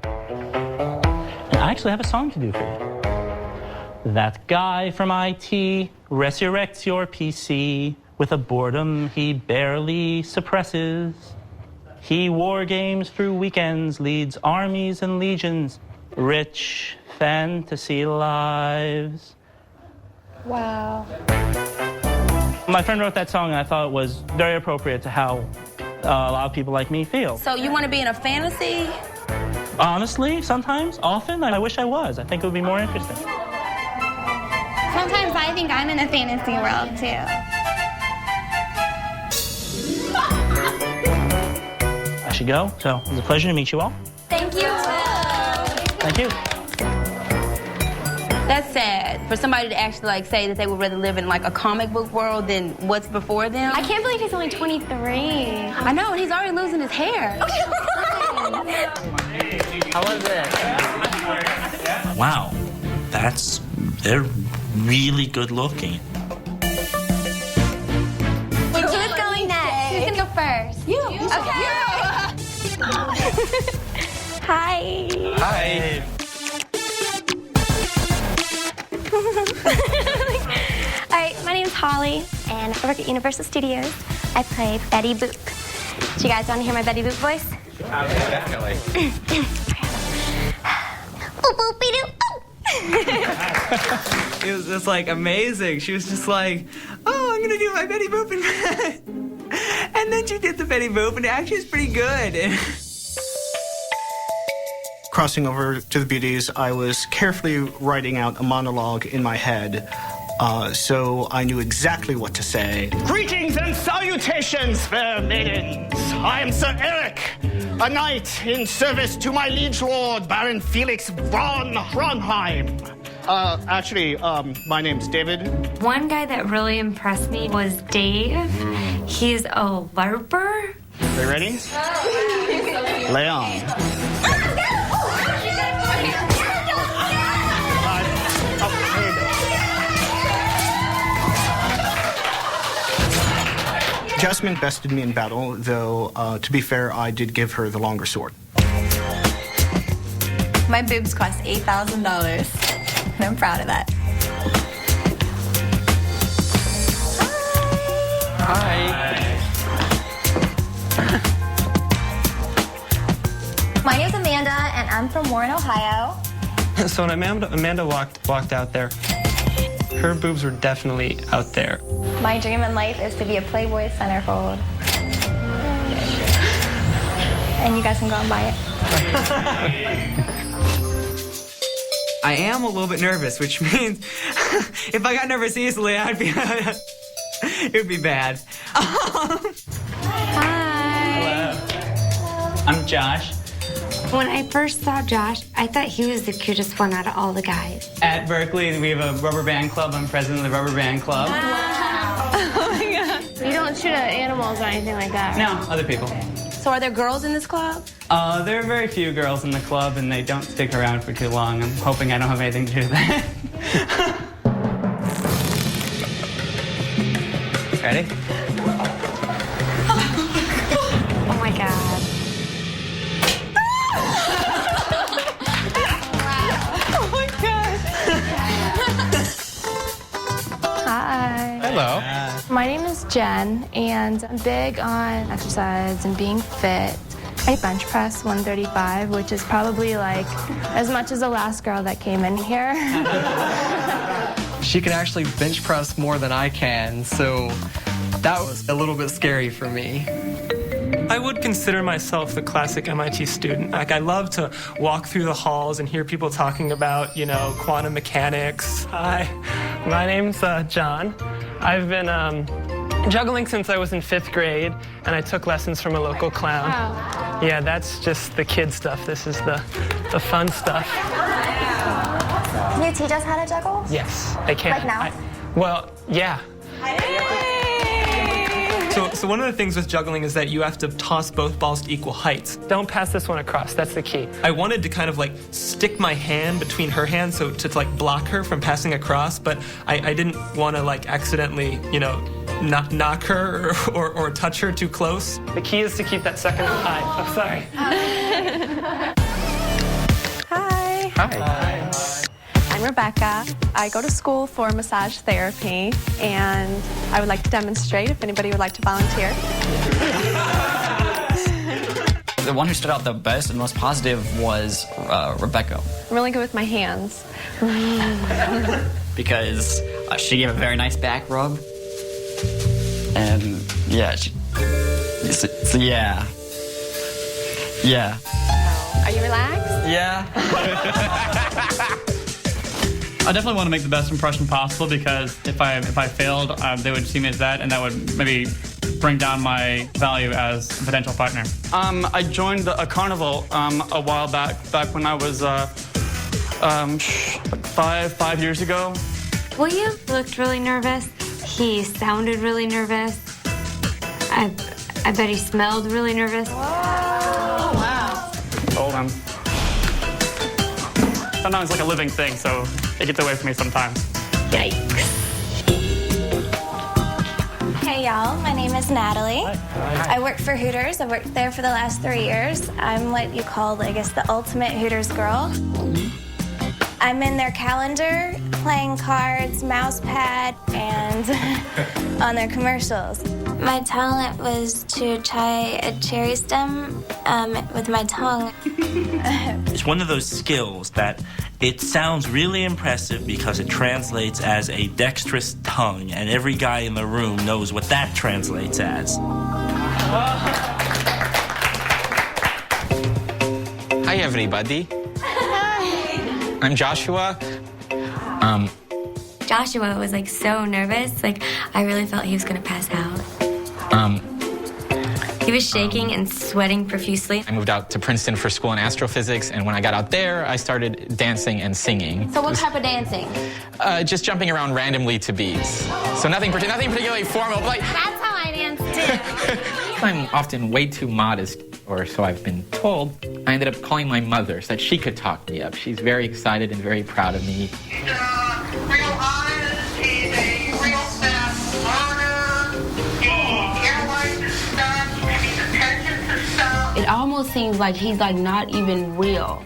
And I actually have a song to do for you. That guy from IT resurrects your PC with a boredom he barely suppresses. He war games through weekends, leads armies and legions, rich fantasy lives. Wow. My friend wrote that song and I thought it was very appropriate to how a lot of people like me feel. So you want to be in a fantasy? Honestly, sometimes, often, I wish I was. I think it would be more interesting. Sometimes I think I'm in a fantasy world, too. I should go, so it was a pleasure to meet you all. Thank you. Thank you. That's sad for somebody to actually like say that they would rather live in like a comic book world than what's before them. I can't believe he's only 23. I know, and he's already losing his hair. How was it? Wow, they're really good looking. Wait, who's going next? Who's gonna go first? You. Okay. Hi. Hi. All right, my name's Holly, and I work at Universal Studios. I play Betty Boop. Do you guys want to hear my Betty Boop voice? Definitely. Boop, boopy-doo. It was just like amazing. She was just like, oh, I'm gonna do my Betty Boop. And then she did the Betty Boop, and it actually was pretty good. Crossing over to the beauties, I was carefully writing out a monologue in my head, so I knew exactly what to say. Greetings and salutations, fair maidens. I am Sir Eric, a knight in service to my liege lord, Baron Felix von Ronheim. My name's David. One guy that really impressed me was Dave. He's a LARPer. Are you ready? Lay on. Jasmine bested me in battle, though, to be fair, I did give her the longer sword. My boobs cost $8,000. And I'm proud of that. Hi. My name's Amanda, and I'm from Warren, Ohio. So when Amanda walked out there, her boobs were definitely out there. My dream in life is to be a Playboy centerfold. And you guys can go and buy it. I am a little bit nervous, which means if I got nervous easily, it would be bad. Hi. I'm Josh. When I first saw Josh, I thought he was the cutest one out of all the guys. At Berkeley, we have a rubber band club. I'm president of the rubber band club. Oh my God. You don't shoot at animals or anything like that. No, other people. So are there girls in this club? There are very few girls in the club, and they don't stick around for too long. I'm hoping I don't have anything to do with that. Ready? Oh my God. Oh my God. Hi. Hello. My name is Jen, and I'm big on exercise and being fit. I bench press 135, which is probably like as much as the last girl that came in here. She can actually bench press more than I can, so that was a little bit scary for me. I would consider myself the classic MIT student. Like, I love to walk through the halls and hear people talking about, quantum mechanics. Hi, my name's John. I've been juggling since I was in 5th grade, and I took lessons from a local clown. Wow. Yeah, that's just the kid stuff. This is the fun stuff. Can you teach us how to juggle? Yes, I can. Like now? Well, yeah. Yay! So one of the things with juggling is that you have to toss both balls to equal heights. Don't pass this one across. That's the key. I wanted to kind of like stick my hand between her hands so to like block her from passing across, but I didn't want to like accidentally, not knock her or touch her too close. The key is to keep that second high. Oh, sorry. Hi. Hi. I'm Rebecca. I go to school for massage therapy, and I would like to demonstrate if anybody would like to volunteer. The one who stood out the best and most positive was Rebecca. I'm really good with my hands. Because she gave a very nice back rub. And yeah, yeah. Yeah. Are you relaxed? Yeah. I definitely want to make the best impression possible because if I failed, they would see me as that, and that would maybe bring down my value as a potential partner. I joined a carnival a while back when I was 5 years ago. William looked really nervous. He sounded really nervous. I bet he smelled really nervous. Oh, wow. Hold on. Sometimes it's like a living thing, so it gets away from me sometimes. Yikes. Hey y'all, my name is Natalie. Hi. I work for Hooters. I've worked there for the last 3 years. I'm what you call, I guess, the ultimate Hooters girl. I'm in their calendar, playing cards, mouse pad, and on their commercials. My talent was to tie a cherry stem with my tongue. It's one of those skills that it sounds really impressive because it translates as a dexterous tongue, and every guy in the room knows what that translates as. Hi, everybody. I'm Joshua. Joshua was like so nervous. Like I really felt he was gonna pass out. He was shaking and sweating profusely. I moved out to Princeton for school in astrophysics, and when I got out there, I started dancing and singing. So what type of dancing? Just jumping around randomly to beats. So nothing particularly formal, but like... That's how I dance too. I'm often way too modest, or so I've been told. I ended up calling my mother so that she could talk me up. She's very excited and very proud of me. It almost seems like he's like not even real.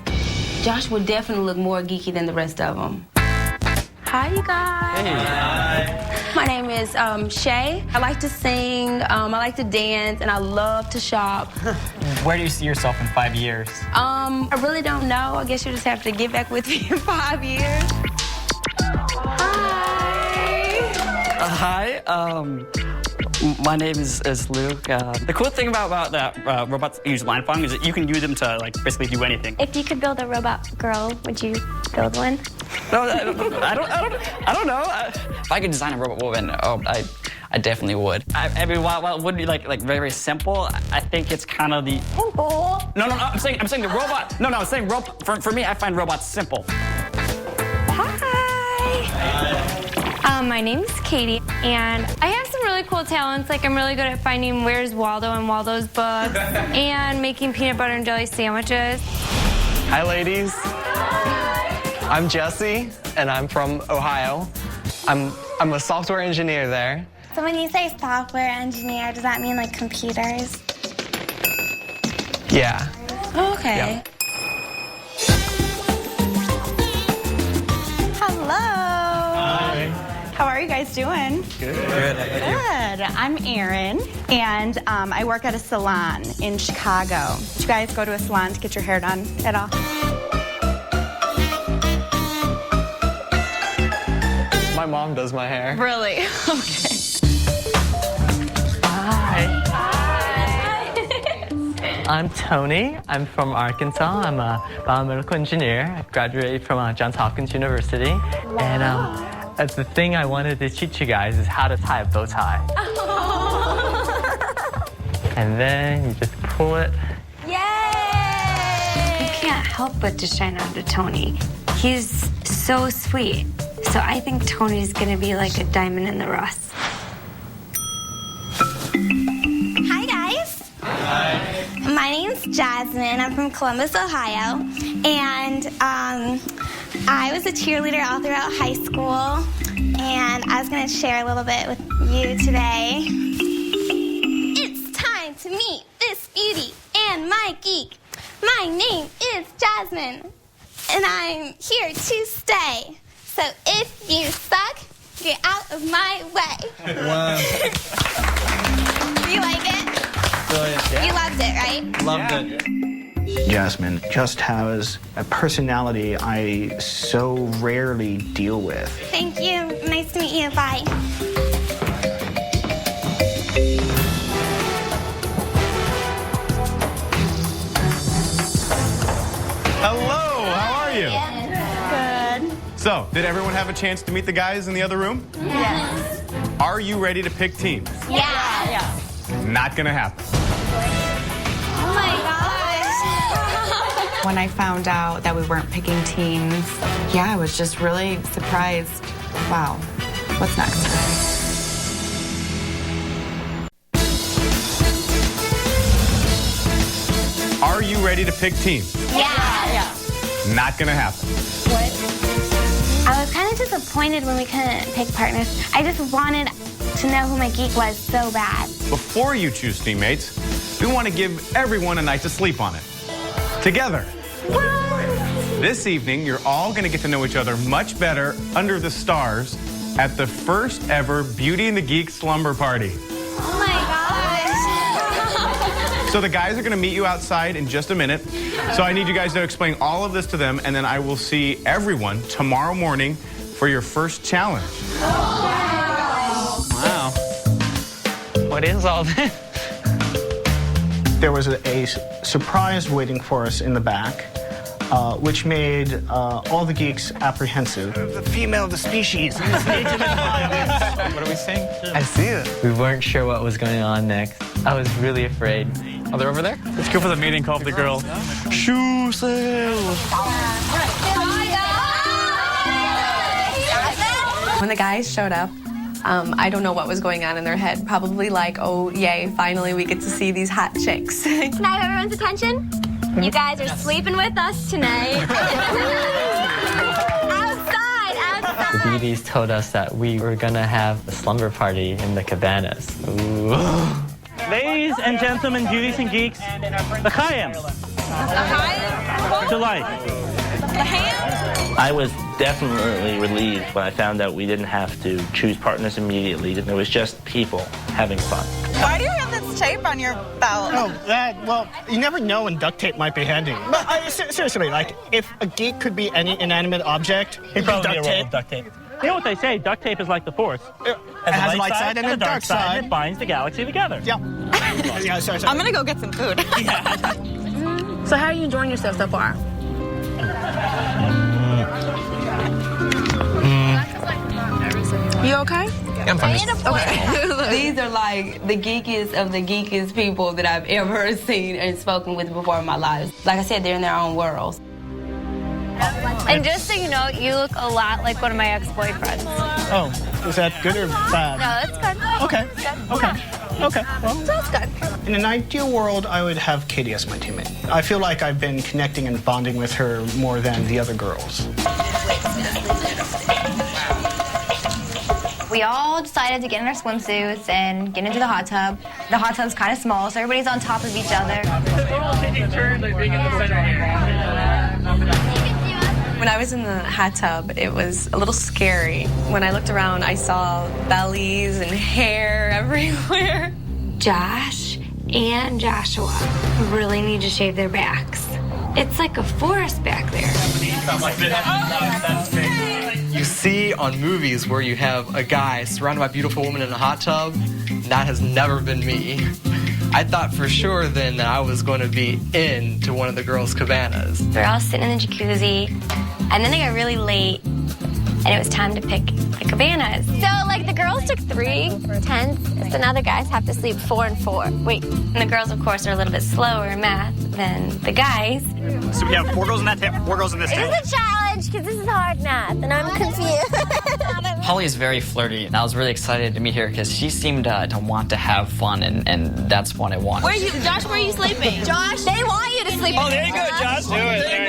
Josh would definitely look more geeky than the rest of them. Hi, you guys. Hey. Hi. My name is Shay. I like to sing, I like to dance, and I love to shop. Where do you see yourself in 5 years? I really don't know. I guess you just have to get back with me in 5 years. Hi. My name is Luke. The cool thing about that robots use line farming is that you can use them to like basically do anything. If you could build a robot girl, would you build one? No, I don't know. If I could design a robot woman, I definitely would. I mean, while it would be like very, very simple, I think it's kind of the simple. No, I'm saying the robot. No, I'm saying for me, I find robots simple. My name's Katie, and I have some really cool talents. Like I'm really good at finding Where's Waldo in Waldo's books and making peanut butter and jelly sandwiches. Hi, ladies. I'm Jesse, and I'm from Ohio. I'm a software engineer there. So when you say software engineer, does that mean like computers? Yeah. Oh, okay. Yeah. Hello. How are you guys doing? Good. Good. I'm Erin, and I work at a salon in Chicago. Did you guys go to a salon to get your hair done at all? My mom does my hair. Really? Okay. Hi. I'm Tony. I'm from Arkansas. I'm a biomedical engineer. I graduated from Johns Hopkins University. Wow. And the thing I wanted to teach you guys is how to tie a bow tie. And then you just pull it. Yay! You can't help but to shine on to Tony. He's so sweet. So I think Tony's gonna be like a diamond in the rough. is Jasmine. I'm from Columbus, Ohio. And I was a cheerleader all throughout high school. And I was going to share a little bit with you today. It's time to meet this beauty and my geek. My name is Jasmine, and I'm here to stay. So if you suck, get out of my way. Wow. You like it? Brilliant. You loved it, right? Loved it. Jasmine just has a personality I so rarely deal with. Thank you. Nice to meet you. Bye. Hello, how are you? Good. So, did everyone have a chance to meet the guys in the other room? Yes. Are you ready to pick teams? Yeah. Not gonna happen. Oh my gosh. When I found out that we weren't picking teams, yeah, I was just really surprised. Wow, what's next? Are you ready to pick teams? Yeah. Not gonna happen. I was kind of disappointed when we couldn't pick partners. I just wanted to know who my geek was so bad. Before you choose teammates, we want to give everyone a night to sleep on it. Together. This evening, you're all going to get to know each other much better under the stars at the first ever Beauty and the Geek slumber party. Oh my gosh. So the guys are going to meet you outside in just a minute. So I need you guys to explain all of this to them, and then I will see everyone tomorrow morning for your first challenge. Wow. What is all this? There was a surprise waiting for us in the back, which made all the geeks apprehensive. The female of the species. What are we saying? I see it. We weren't sure what was going on next. I was really afraid. Oh, they're over there? Let's go for the meeting call with the girls. Shoe sale. When the guys showed up, I don't know what was going on in their head. Probably like, oh, yay, finally we get to see these hot chicks. Can I have everyone's attention? You guys are sleeping with us tonight. Outside. The beauties told us that we were gonna have a slumber party in the cabanas. Ooh. Ladies and gentlemen, beauties and geeks, l'chaim. To life. I was definitely relieved when I found out we didn't have to choose partners immediately. There was just people having fun. Why do you have this tape on your belt? Oh, well, you never know when duct tape might be handy. But seriously, like, if a geek could be any inanimate object, it'd be duct tape. You know what they say, duct tape is like the Force. It has a light side and a dark side. It binds the galaxy together. Yeah. Yeah, sorry. I'm gonna go get some food. So how are you enjoying yourself so far? You okay? I'm fine. Okay. These are like the geekiest of the geekiest people that I've ever seen and spoken with before in my life. Like I said, they're in their own worlds. And just so you know, you look a lot like one of my ex-boyfriends. Oh, is that good or bad? No, that's good. Okay. Okay. Well, That's good. in an ideal world, I would have Katie as my teammate. I feel like I've been connecting and bonding with her more than the other girls. We all decided to get in our swimsuits and get into the hot tub. The hot tub's kind of small, so everybody's on top of each other. When I was in the hot tub, it was a little scary. When I looked around, I saw bellies and hair everywhere. Josh and Joshua really need to shave their backs. It's like a forest back there. You see on movies where you have a guy surrounded by beautiful women in a hot tub. That has never been me. I thought for sure then that I was going to be into one of the girls' cabanas. We're all sitting in the jacuzzi, and then it got really late, and it was time to pick the cabanas. So, like, the girls took 3 tents, so now the guys have to sleep 4 and 4. Wait, and the girls, of course, are a little bit slower in math than the guys. So we have 4 girls in that tent, 4 girls in this tent. This is a challenge, because this is hard math, and I'm confused. Polly is very flirty, and I was really excited to meet her because she seemed to want to have fun, and that's what I wanted. Where are you, Josh? Where are you sleeping? Josh, they want you to sleep. Oh, there you go, Josh. Do it. There you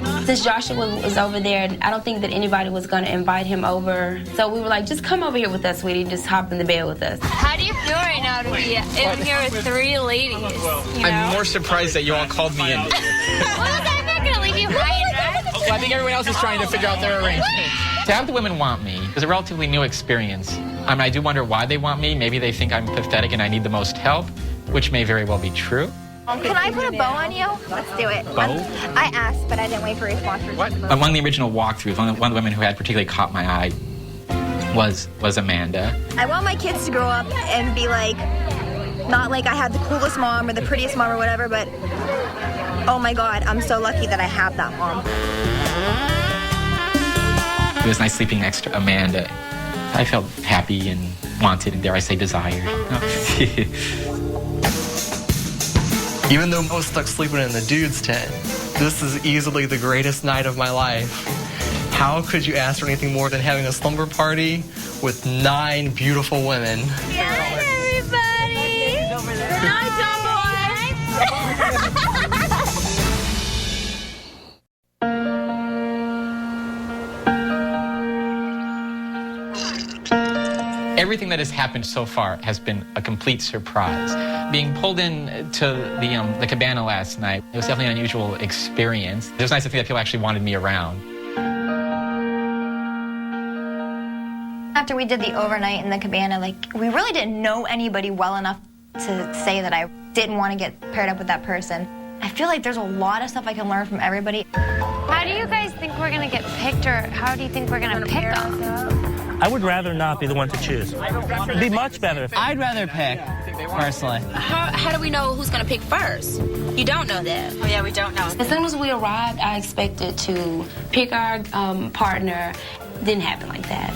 go. Since Joshua was over there, I don't think that anybody was going to invite him over. So we were like, just come over here with us, sweetie. Just hop in the bed with us. How do you feel right now to be in here with 3 ladies? You know? I'm more surprised that you all called me in. Well, I'm not going to leave you high and dry. Well, I think everyone else is trying to figure out their arrangement. To have the women want me is a relatively new experience. I mean, I do wonder why they want me. Maybe they think I'm pathetic and I need the most help, which may very well be true. Can I put a bow on you? Let's do it. Bow? I asked, but I didn't wait for a response. What? One of the original walkthroughs, one of the women who had particularly caught my eye was Amanda. I want my kids to grow up and be like, not like I had the coolest mom or the prettiest mom or whatever, but oh my God, I'm so lucky that I have that mom. It was nice sleeping next to Amanda. I felt happy and wanted, and dare I say desired. Even though I was stuck sleeping in the dude's tent, this is easily the greatest night of my life. How could you ask for anything more than having a slumber party with 9 beautiful women? Hi, everybody! Hi, tomboy! Everything that has happened so far has been a complete surprise. Being pulled in to the cabana last night, it was definitely an unusual experience. It was nice to think that people actually wanted me around. After we did the overnight in the cabana, we really didn't know anybody well enough to say that I didn't want to get paired up with that person. I feel like there's a lot of stuff I can learn from everybody. How do you guys think we're going to get picked, or how do you think we're going to pick them? I would rather not be the one to choose. It'd be much better if I'd rather pick, personally. How do we know who's going to pick first? You don't know that. Oh, yeah, we don't know. As soon as we arrived, I expected to pick our partner. Didn't happen like that.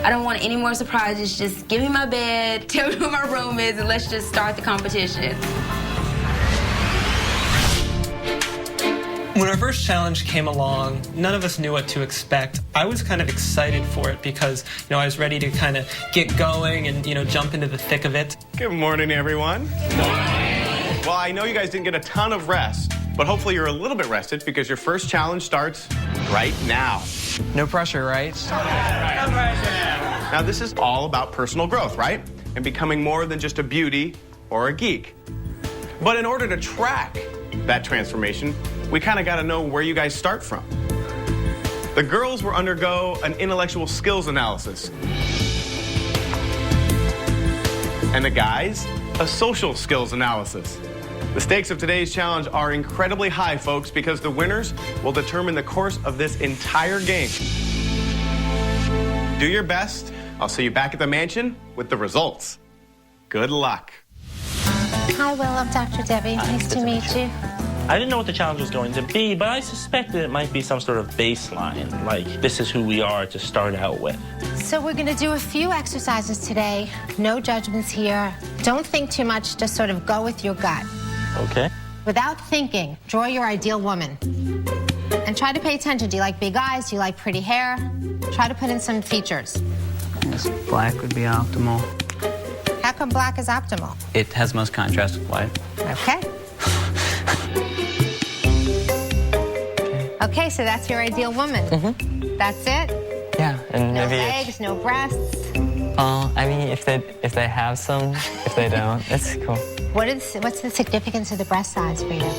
I don't want any more surprises. Just give me my bed, tell me where my room is, and let's just start the competition. When our first challenge came along, none of us knew what to expect. I was kind of excited for it because, I was ready to kind of get going and, jump into the thick of it. Good morning, everyone. Well, I know you guys didn't get a ton of rest, but hopefully you're a little bit rested because your first challenge starts right now. No pressure, right? Now, this is all about personal growth, right? And becoming more than just a beauty or a geek. But in order to track that transformation, we kind of got to know where you guys start from. The girls will undergo an intellectual skills analysis. And the guys, a social skills analysis. The stakes of today's challenge are incredibly high, folks, because the winners will determine the course of this entire game. Do your best. I'll see you back at the mansion with the results. Good luck. Hi, Will. I'm Dr. Debbie. Nice to meet you. I didn't know what the challenge was going to be, but I suspected it might be some sort of baseline, like this is who we are to start out with. So we're going to do a few exercises today. No judgments here. Don't think too much. Just sort of go with your gut. Okay. Without thinking, draw your ideal woman. And try to pay attention. Do you like big eyes? Do you like pretty hair? Try to put in some features. Yes, black would be optimal. How come black is optimal? It has most contrast with white. Okay. Okay, so that's your ideal woman. Mm-hmm. That's it? Yeah, and no maybe legs, no breasts. I mean, if they have some, if they don't, it's cool. What's the significance of the breast size for you?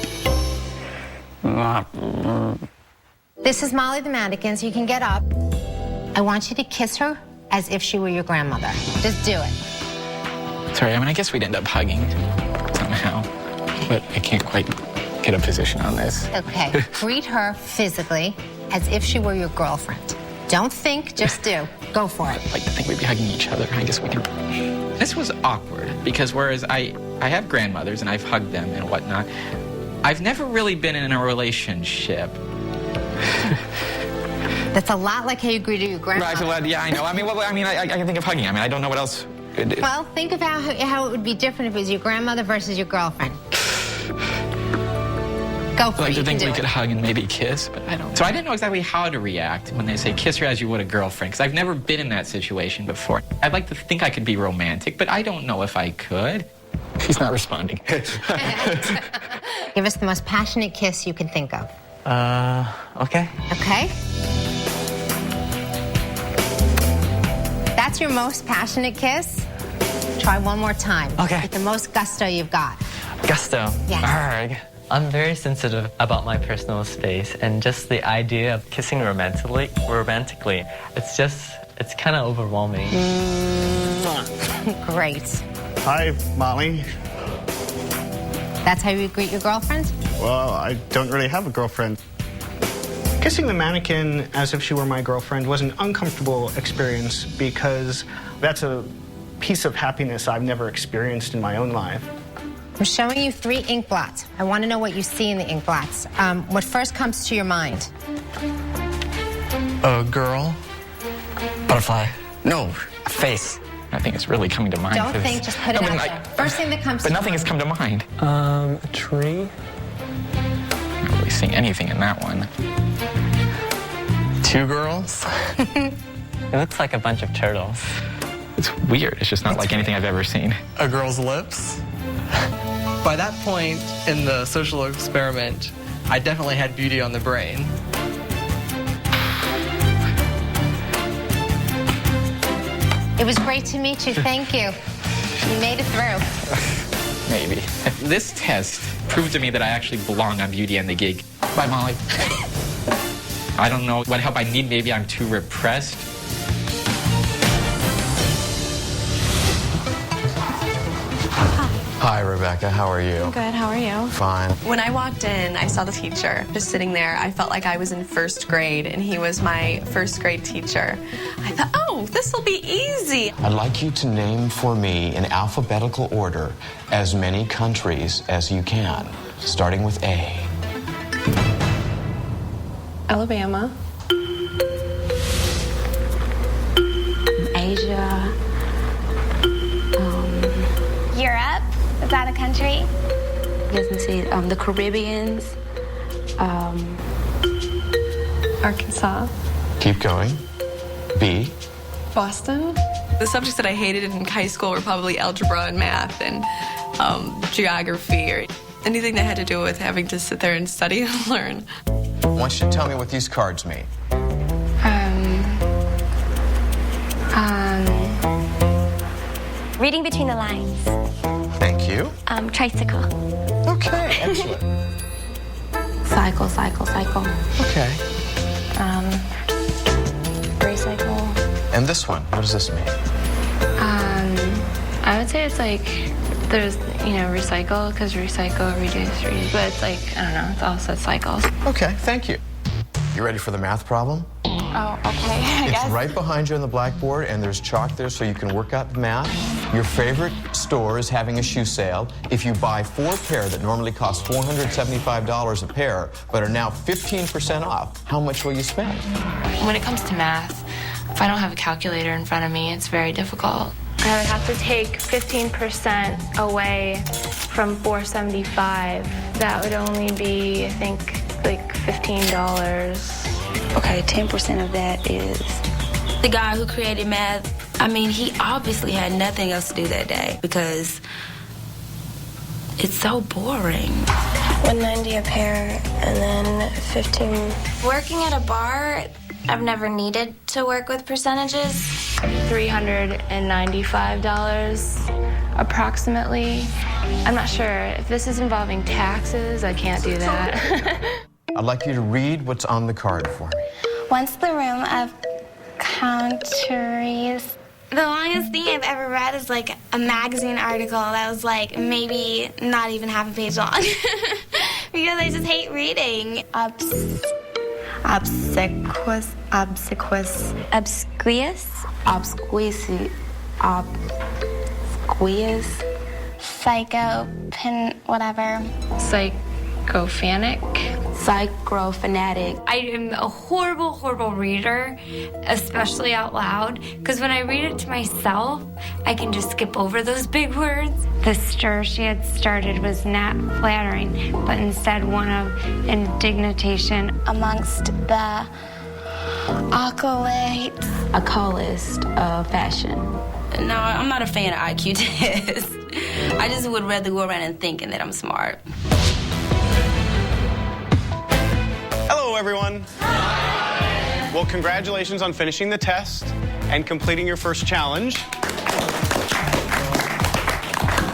This is Molly the mannequin, so you can get up. I want you to kiss her as if she were your grandmother. Just do it. Sorry, I guess we'd end up hugging somehow, but I can't quite get a position on this. Okay, greet her physically as if she were your girlfriend. Don't think, just do. Go for it. I'd like to think we'd be hugging each other. I guess we can. This was awkward because whereas I have grandmothers and I've hugged them and whatnot, I've never really been in a relationship. That's a lot like how you greeted your grandmother. Right, yeah, I know. I can think of hugging. I don't know what else. Well, think of how it would be different if it was your grandmother versus your girlfriend. Go I for like it. to You think can we do could it. hug and maybe kiss, but I don't. So I didn't know exactly how to react when they say kiss her as you would a girlfriend, because I've never been in that situation before. I'd like to think I could be romantic, but I don't know if I could. She's not responding. Give us the most passionate kiss you can think of. Okay. Okay? That's your most passionate kiss? Try one more time. Okay. With the most gusto you've got. Gusto. Yes. Arrgh. I'm very sensitive about my personal space, and just the idea of kissing romantically, it's kind of overwhelming. Great. Hi, Molly. That's how you greet your girlfriend? Well, I don't really have a girlfriend. Kissing the mannequin as if she were my girlfriend was an uncomfortable experience because that's a piece of happiness I've never experienced in my own life. I'm showing you 3 ink blots. I want to know what you see in the ink blots. What first comes to your mind? A girl. Butterfly. No. A face. I think it's really coming to mind. Don't think, just put it out there. First thing that comes to But mind. nothing has come to mind. A tree. I'm not really seeing anything in that one. 2 girls. It looks like a bunch of turtles. It's weird. It's just not like anything I've ever seen. A girl's lips. By that point in the social experiment, I definitely had beauty on the brain. It was great to meet you. Thank you. You made it through. Maybe. This test proved to me that I actually belong on Beauty and the Geek. Bye, Molly. I don't know what help I need. Maybe I'm too repressed. Hi, Rebecca. How are you? Good, how are you? Fine. When I walked in, I saw the teacher just sitting there. I felt like I was in first grade, and he was my first grade teacher. I thought, oh, this will be easy. I'd like you to name for me in alphabetical order as many countries as you can, starting with A. Alabama. Asia. Europe. Is that a country? Yes, let's see. The Caribbeans. Arkansas. Keep going. B. Boston. The subjects that I hated in high school were probably algebra and math and geography or anything that had to do with having to sit there and study and learn. I want you to tell me what these cards mean. Reading between the lines. Thank you. Tricycle. Okay, excellent. Cycle. Okay. Recycle. And this one, what does this mean? I would say it's like there's, recycle, because recycle, reduce, reuse. But it's like, I don't know, it's also cycles. Okay, thank you. You ready for the math problem? Oh, okay. It's right behind you on the blackboard, and there's chalk there so you can work out the math. Your favorite store is having a shoe sale. If you buy 4 pair that normally cost $475 a pair, but are now 15% off, how much will you spend? When it comes to math, if I don't have a calculator in front of me, it's very difficult. I would have to take 15% away from $475. That would only be, I think, like $15. Okay, 10% of that is... The guy who created math, I mean, he obviously had nothing else to do that day because it's so boring. $190 a pair, and then 15. Working at a bar, I've never needed to work with percentages. $395 approximately. I'm not sure if this is involving taxes. I can't do that. I'd like you to read what's on the card for me. Once the room of countries. The longest thing I've ever read is like a magazine article that was like maybe not even half a page long. Because I just hate reading. Obsequious. Psycho, whatever. Psychophanic. psycho fanatic. I am a horrible, horrible reader, especially out loud, because when I read it to myself, I can just skip over those big words. The stir she had started was not flattering, but instead one of indignation. Amongst the accolades. A callist of fashion. No, I'm not a fan of IQ tests. I just would rather go around and thinking that I'm smart. Hello, everyone. Hi. Well, congratulations on finishing the test and completing your first challenge.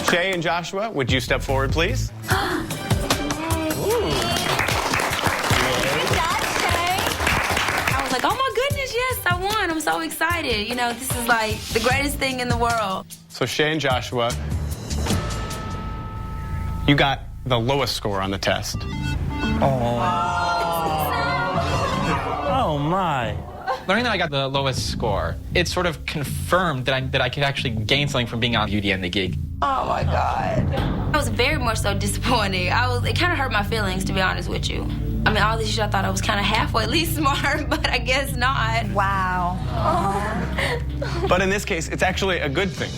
Shay and Joshua, would you step forward, please? I was like, oh my goodness, yes, I won. I'm so excited. You know, this is like the greatest thing in the world. So Shay and Joshua, you got the lowest score on the test. Oh my. Learning that I got the lowest score, it sort of confirmed that I could actually gain something from being on Beauty and the Geek. Oh my God. I was very much so disappointed. It kind of hurt my feelings, to be honest with you. I mean, all these years I thought I was kind of halfway at least smart, but I guess not. Wow. But in this case, it's actually a good thing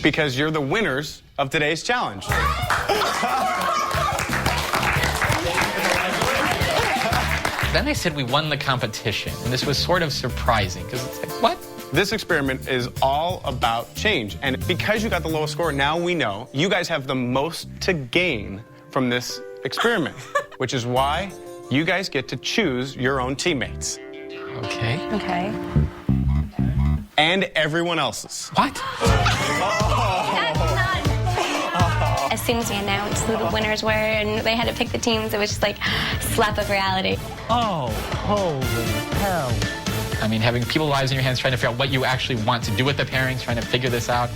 because you're the winners of today's challenge. Then they said we won the competition, and this was sort of surprising because it's like, what? This experiment is all about change, and because you got the lowest score, now we know you guys have the most to gain from this experiment, which is why you guys get to choose your own teammates. Okay. Okay. And everyone else's. What? As soon as we announced who the winners were and they had to pick the teams, it was just like slap of reality. Oh, holy hell. I mean, having people's lives in your hands, trying to figure out what you actually want to do with the pairings, trying to figure this out,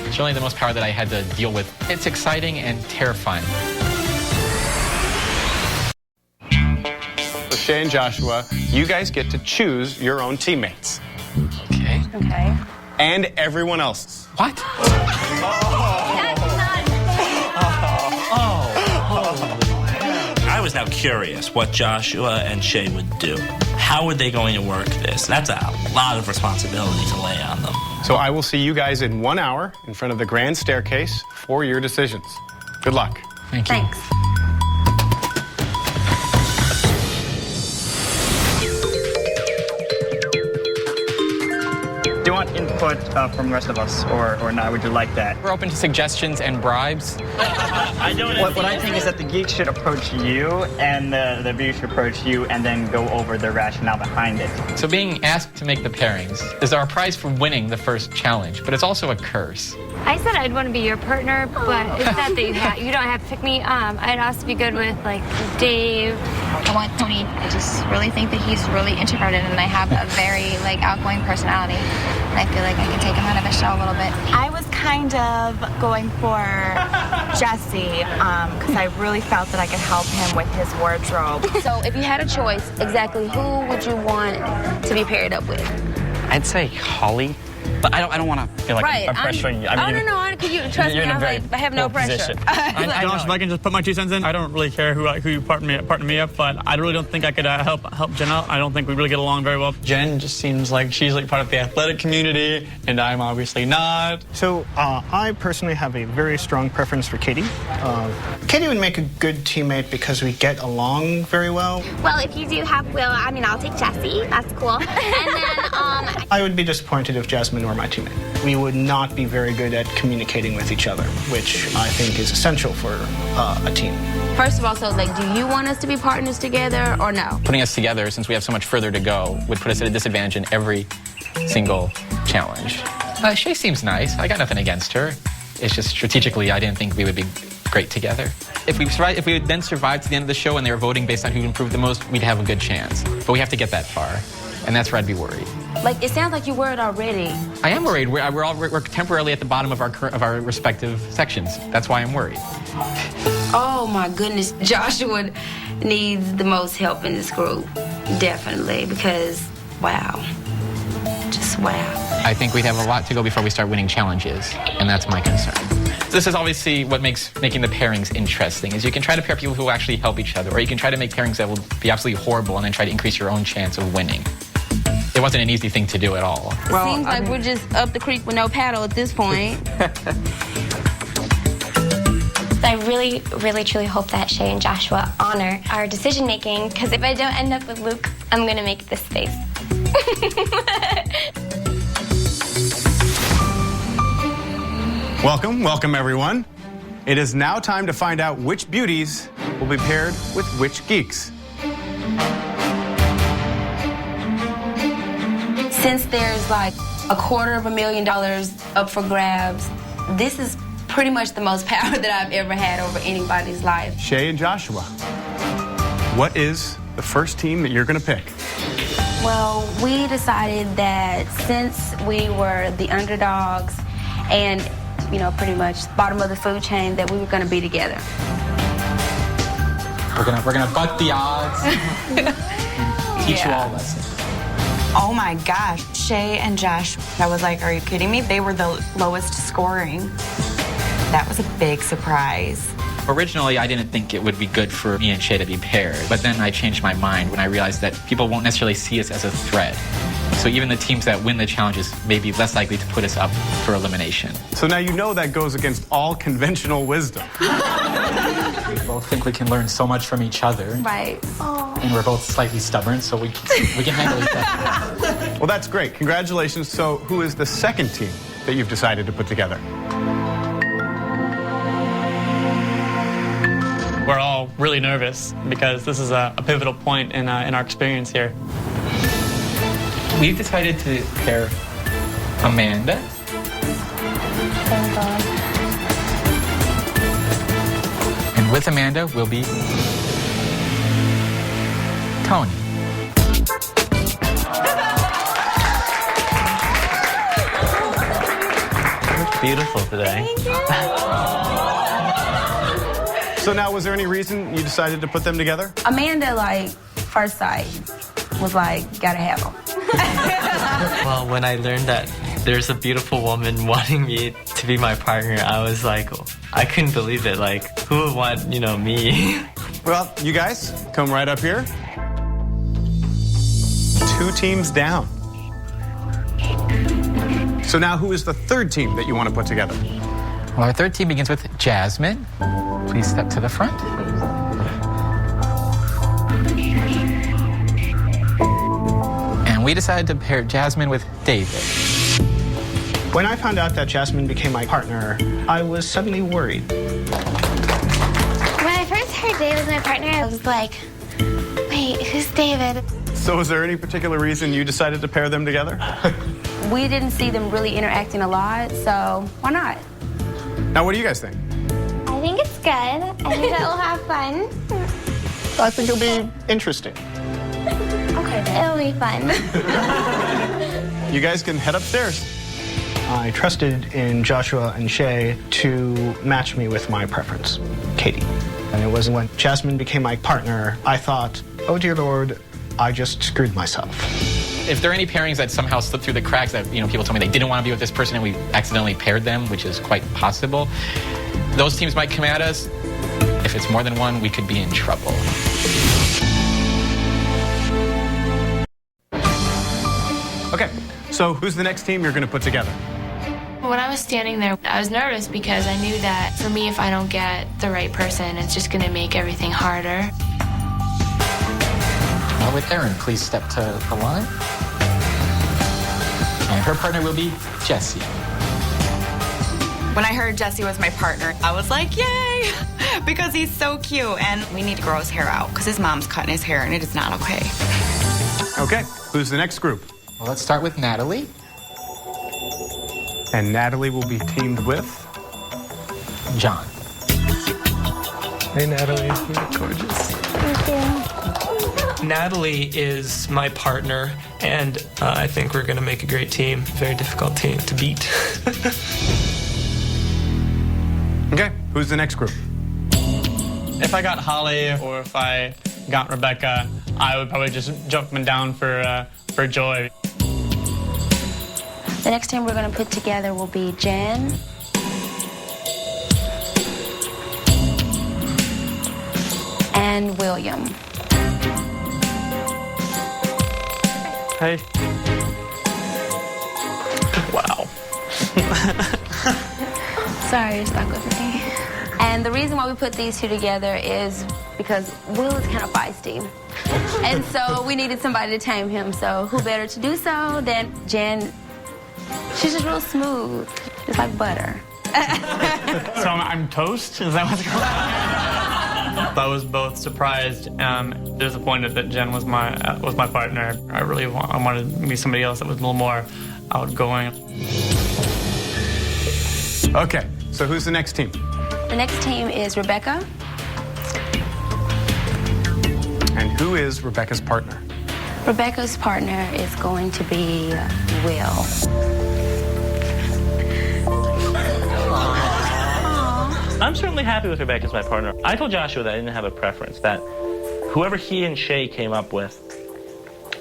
it's really the most power that I had to deal with. It's exciting and terrifying. So Shay and Joshua, you guys get to choose your own teammates. Okay. Okay. And everyone else's. What? I was now curious what Joshua and Shay would do. How are they going to work this? That's a lot of responsibility to lay on them. So I will see you guys in 1 hour in front of the grand staircase for your decisions. Good luck. Thank you. Thanks. Do you want input from the rest of us, or not? Would you like that? We're open to suggestions and bribes. What I think is that the Geek should approach you, and the View should approach you, and then go over the rationale behind it. So being asked to make the pairings is our prize for winning the first challenge, but it's also a curse. I said I'd want to be your partner, but it's not that you don't have to pick me. I'd also be good with like Dave. I want Tony. I just really think that he's really introverted, and I have a very outgoing personality. And I feel like I can take him out of his shell a little bit. I was kind of going for Jesse because I really felt that I could help him with his wardrobe. So if you had a choice, exactly who would you want to be paired up with? I'd say Holly, but I don't want to feel like I'm pressuring you. I mean, no, you trust me. I have no pressure. Josh, if I can just put my 2 cents in, I don't really care who you partner me up, but I really don't think I could help Jen out. I don't think we really get along very well. Jen just seems like she's like part of the athletic community, and I'm obviously not. So I personally have a very strong preference for Katie. Katie would make a good teammate because we get along very well. Well, if you do have Will, I'll take Jessie. That's cool. And then, I would be disappointed if Jasmine were my teammate. We would not be very good at communicating with each other, which I think is essential for a team. First of all, so do you want us to be partners together or no? Putting us together, since we have so much further to go, would put us at a disadvantage in every single challenge. Shay seems nice. I got nothing against her. It's just strategically, I didn't think we would be great together. If we would then survive to the end of the show and they were voting based on who improved the most, we'd have a good chance. But we have to get that far, and that's where I'd be worried. It sounds like you're worried already. I am worried. We're temporarily at the bottom of our respective sections. That's why I'm worried. Oh my goodness, Joshua needs the most help in this group, definitely, because wow, just wow. I think we'd have a lot to go before we start winning challenges, and that's my concern. This is obviously what makes making the pairings interesting, is you can try to pair people who will actually help each other, or you can try to make pairings that will be absolutely horrible and then try to increase your own chance of winning. It wasn't an easy thing to do at all. It seems like we're just up the creek with no paddle at this point. I really, really, truly hope that Shay and Joshua honor our decision making, because if I don't end up with Luke, I'm gonna make this face. Welcome everyone. It is now time to find out which beauties will be paired with which geeks. Since there's like $250,000 up for grabs, this is pretty much the most power that I've ever had over anybody's life. Shay and Joshua, what is the first team that you're gonna pick? Well, we decided that since we were the underdogs and, you know, pretty much bottom of the food chain, that we were gonna be together. We're gonna buck the odds and teach you all lessons. Oh my gosh, Shay and Josh, I was like, are you kidding me? They were the lowest scoring. That was a big surprise. Originally, I didn't think it would be good for me and Shay to be paired, but then I changed my mind when I realized that people won't necessarily see us as a threat. So even the teams that win the challenges may be less likely to put us up for elimination. So now you know that goes against all conventional wisdom. We both think we can learn so much from each other. Right. And we're both slightly stubborn, so we can handle each other. Well, that's great. Congratulations. So who is the second team that you've decided to put together? We're all really nervous because this is a pivotal point in our experience here. We've decided to pair Amanda. And with Amanda will be Tony. You look beautiful today. So now, was there any reason you decided to put them together? Amanda, like, first sight, was like, gotta have them. Well, when I learned that there's a beautiful woman wanting me to be my partner, I was like, I couldn't believe it. Like, who would want, me? Well, you guys, come right up here. 2 teams down. So now who is the third team that you want to put together? Well, our third team begins with Jasmine. Please step to the front. And we decided to pair Jasmine with David. When I found out that Jasmine became my partner, I was suddenly worried. When I first heard David was my partner, I was like, wait, who's David? So was there any particular reason you decided to pair them together? We didn't see them really interacting a lot, so why not? Now, what do you guys think? I think it's good. I think that we'll have fun. I think it'll be interesting. Okay, it'll be fun. You guys can head upstairs. I trusted in Joshua and Shay to match me with my preference, Katie. And it was when Jasmine became my partner, I thought, oh dear Lord, I just screwed myself. If there are any pairings that somehow slipped through the cracks that, people told me they didn't want to be with this person and we accidentally paired them, which is quite possible, those teams might come at us. If it's more than one, we could be in trouble. Okay, so who's the next team you're going to put together? When I was standing there, I was nervous because I knew that for me, if I don't get the right person, it's just going to make everything harder. Now with Erin, please step to the line. And her partner will be Jessie. When I heard Jesse was my partner, I was like, yay! Because he's so cute, and we need to grow his hair out because his mom's cutting his hair, and it is not okay. Okay, who's the next group? Well, let's start with Natalie. And Natalie will be teamed with John. Hey, Natalie. You're gorgeous. Thank you. Natalie is my partner, and I think we're going to make a great team. Very difficult team to beat. Okay, who's the next group? If I got Holly or if I got Rebecca, I would probably just jump them down for joy. The next team we're going to put together will be Jen, and William. Hey. Wow. Sorry, you're stuck with me. And the reason why we put these two together is because Will is kind of feisty. And so we needed somebody to tame him. So who better to do so than Jen? She's just real smooth, just like butter. So I'm toast? Is that what's going on? I was both surprised and disappointed that Jen was my partner. I wanted to be somebody else that was a little more outgoing. Okay, so who's the next team? The next team is Rebecca. And who is Rebecca's partner? Rebecca's partner is going to be Will. I'm certainly happy with Rebecca as my partner. I told Joshua that I didn't have a preference, that whoever he and Shay came up with,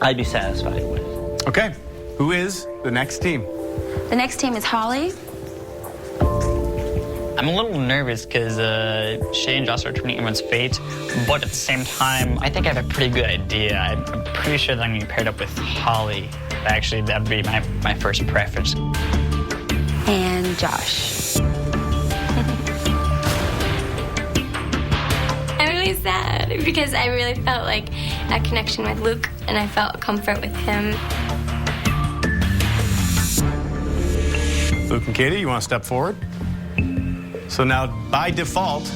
I'd be satisfied with. Okay, who is the next team? The next team is Holly. I'm a little nervous because Shay and Josh are turning everyone's fate, but at the same time, I think I have a pretty good idea. I'm pretty sure that I'm going to be paired up with Holly. Actually, that would be my first preference. And Josh. I'm really sad because I really felt like that connection with Luke, and I felt comfort with him. Luke and Katie, you want to step forward? So now, by default,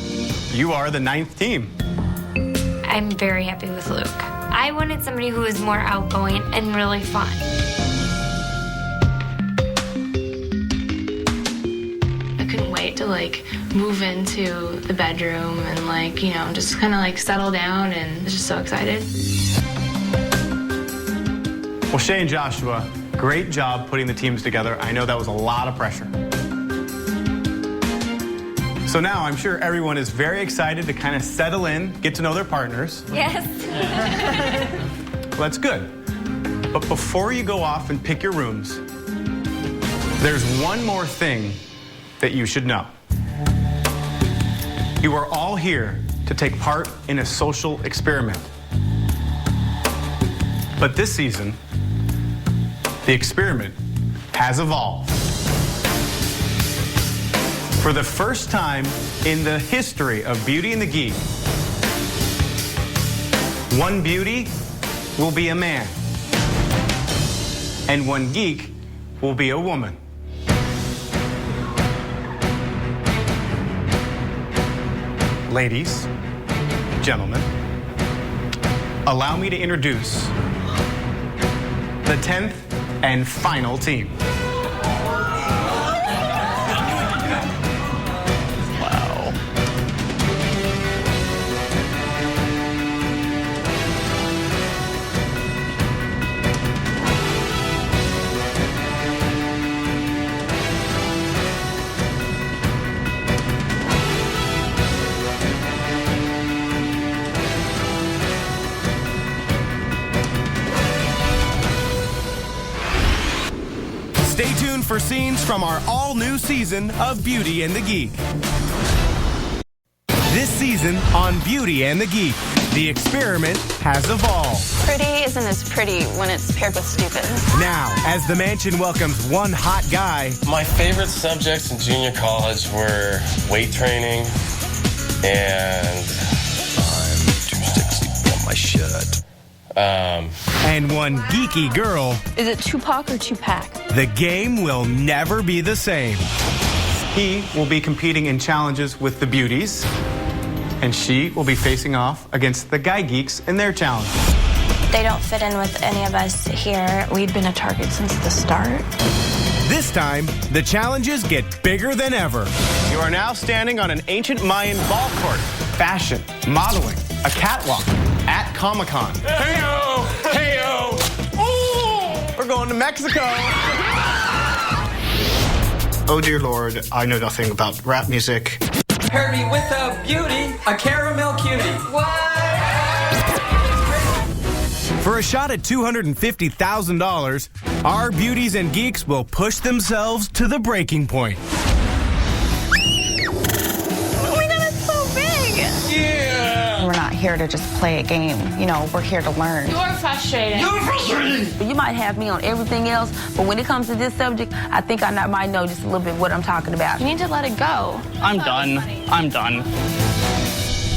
you are the 9th team. I'm very happy with Luke. I wanted somebody who was more outgoing and really fun. I couldn't wait to move into the bedroom and just kind of settle down, and I was just so excited. Well, Shay and Joshua, great job putting the teams together. I know that was a lot of pressure. So now I'm sure everyone is very excited to kind of settle in, get to know their partners. Yes. Well, that's good. But before you go off and pick your rooms, there's one more thing that you should know. You are all here to take part in a social experiment. But this season, the experiment has evolved. For the first time in the history of Beauty and the Geek, one beauty will be a man, and one geek will be a woman. Ladies, gentlemen, allow me to introduce the 10th and final team. Stay tuned for scenes from our all-new season of Beauty and the Geek. This season on Beauty and the Geek, the experiment has evolved. Pretty isn't as pretty when it's paired with stupid. Now, as the mansion welcomes one hot guy. My favorite subjects in junior college were weight training and I'm too sexy for my shirt. And one geeky girl. Is it Tupac or Tupac? The game will never be the same. He will be competing in challenges with the beauties, and she will be facing off against the guy geeks in their challenge. They don't fit in with any of us here. We'd been a target since the start. This time, the challenges get bigger than ever. You are now standing on an ancient Mayan ball court. Fashion, modeling, a catwalk at Comic-Con. Hey-o! Hey-o! Ooh! We're going to Mexico. Oh dear Lord, I know nothing about rap music. Pair me with a beauty, a caramel cutie. For a shot at $250,000, our beauties and geeks will push themselves to the breaking point. Oh my God, it's so big! Yeah! We're not here here to just play a game. You know, we're here to learn. You're frustrated. You're frustrated. You might have me on everything else, but when it comes to this subject, I think I might know just a little bit what I'm talking about. You need to let it go. I'm done. I'm done.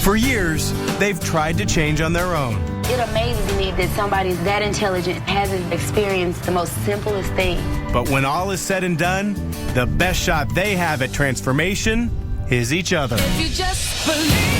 For years, they've tried to change on their own. It amazes me that somebody that intelligent hasn't experienced the most simplest thing. But when all is said and done, the best shot they have at transformation is each other. If you just believe.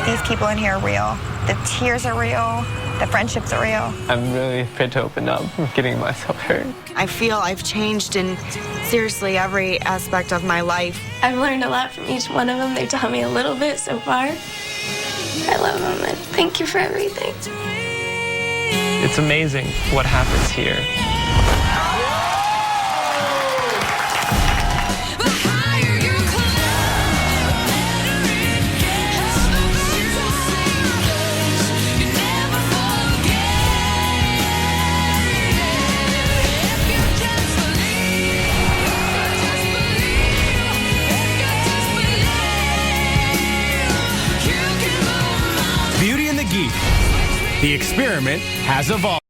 These people in here are real. The tears are real. The friendships are real. I'm really afraid to open up. I'm getting myself hurt. I feel I've changed in seriously every aspect of my life. I've learned a lot from each one of them. They've taught me a little bit so far. I love them and thank you for everything. It's amazing what happens here. Beauty and the Geek. The experiment has evolved.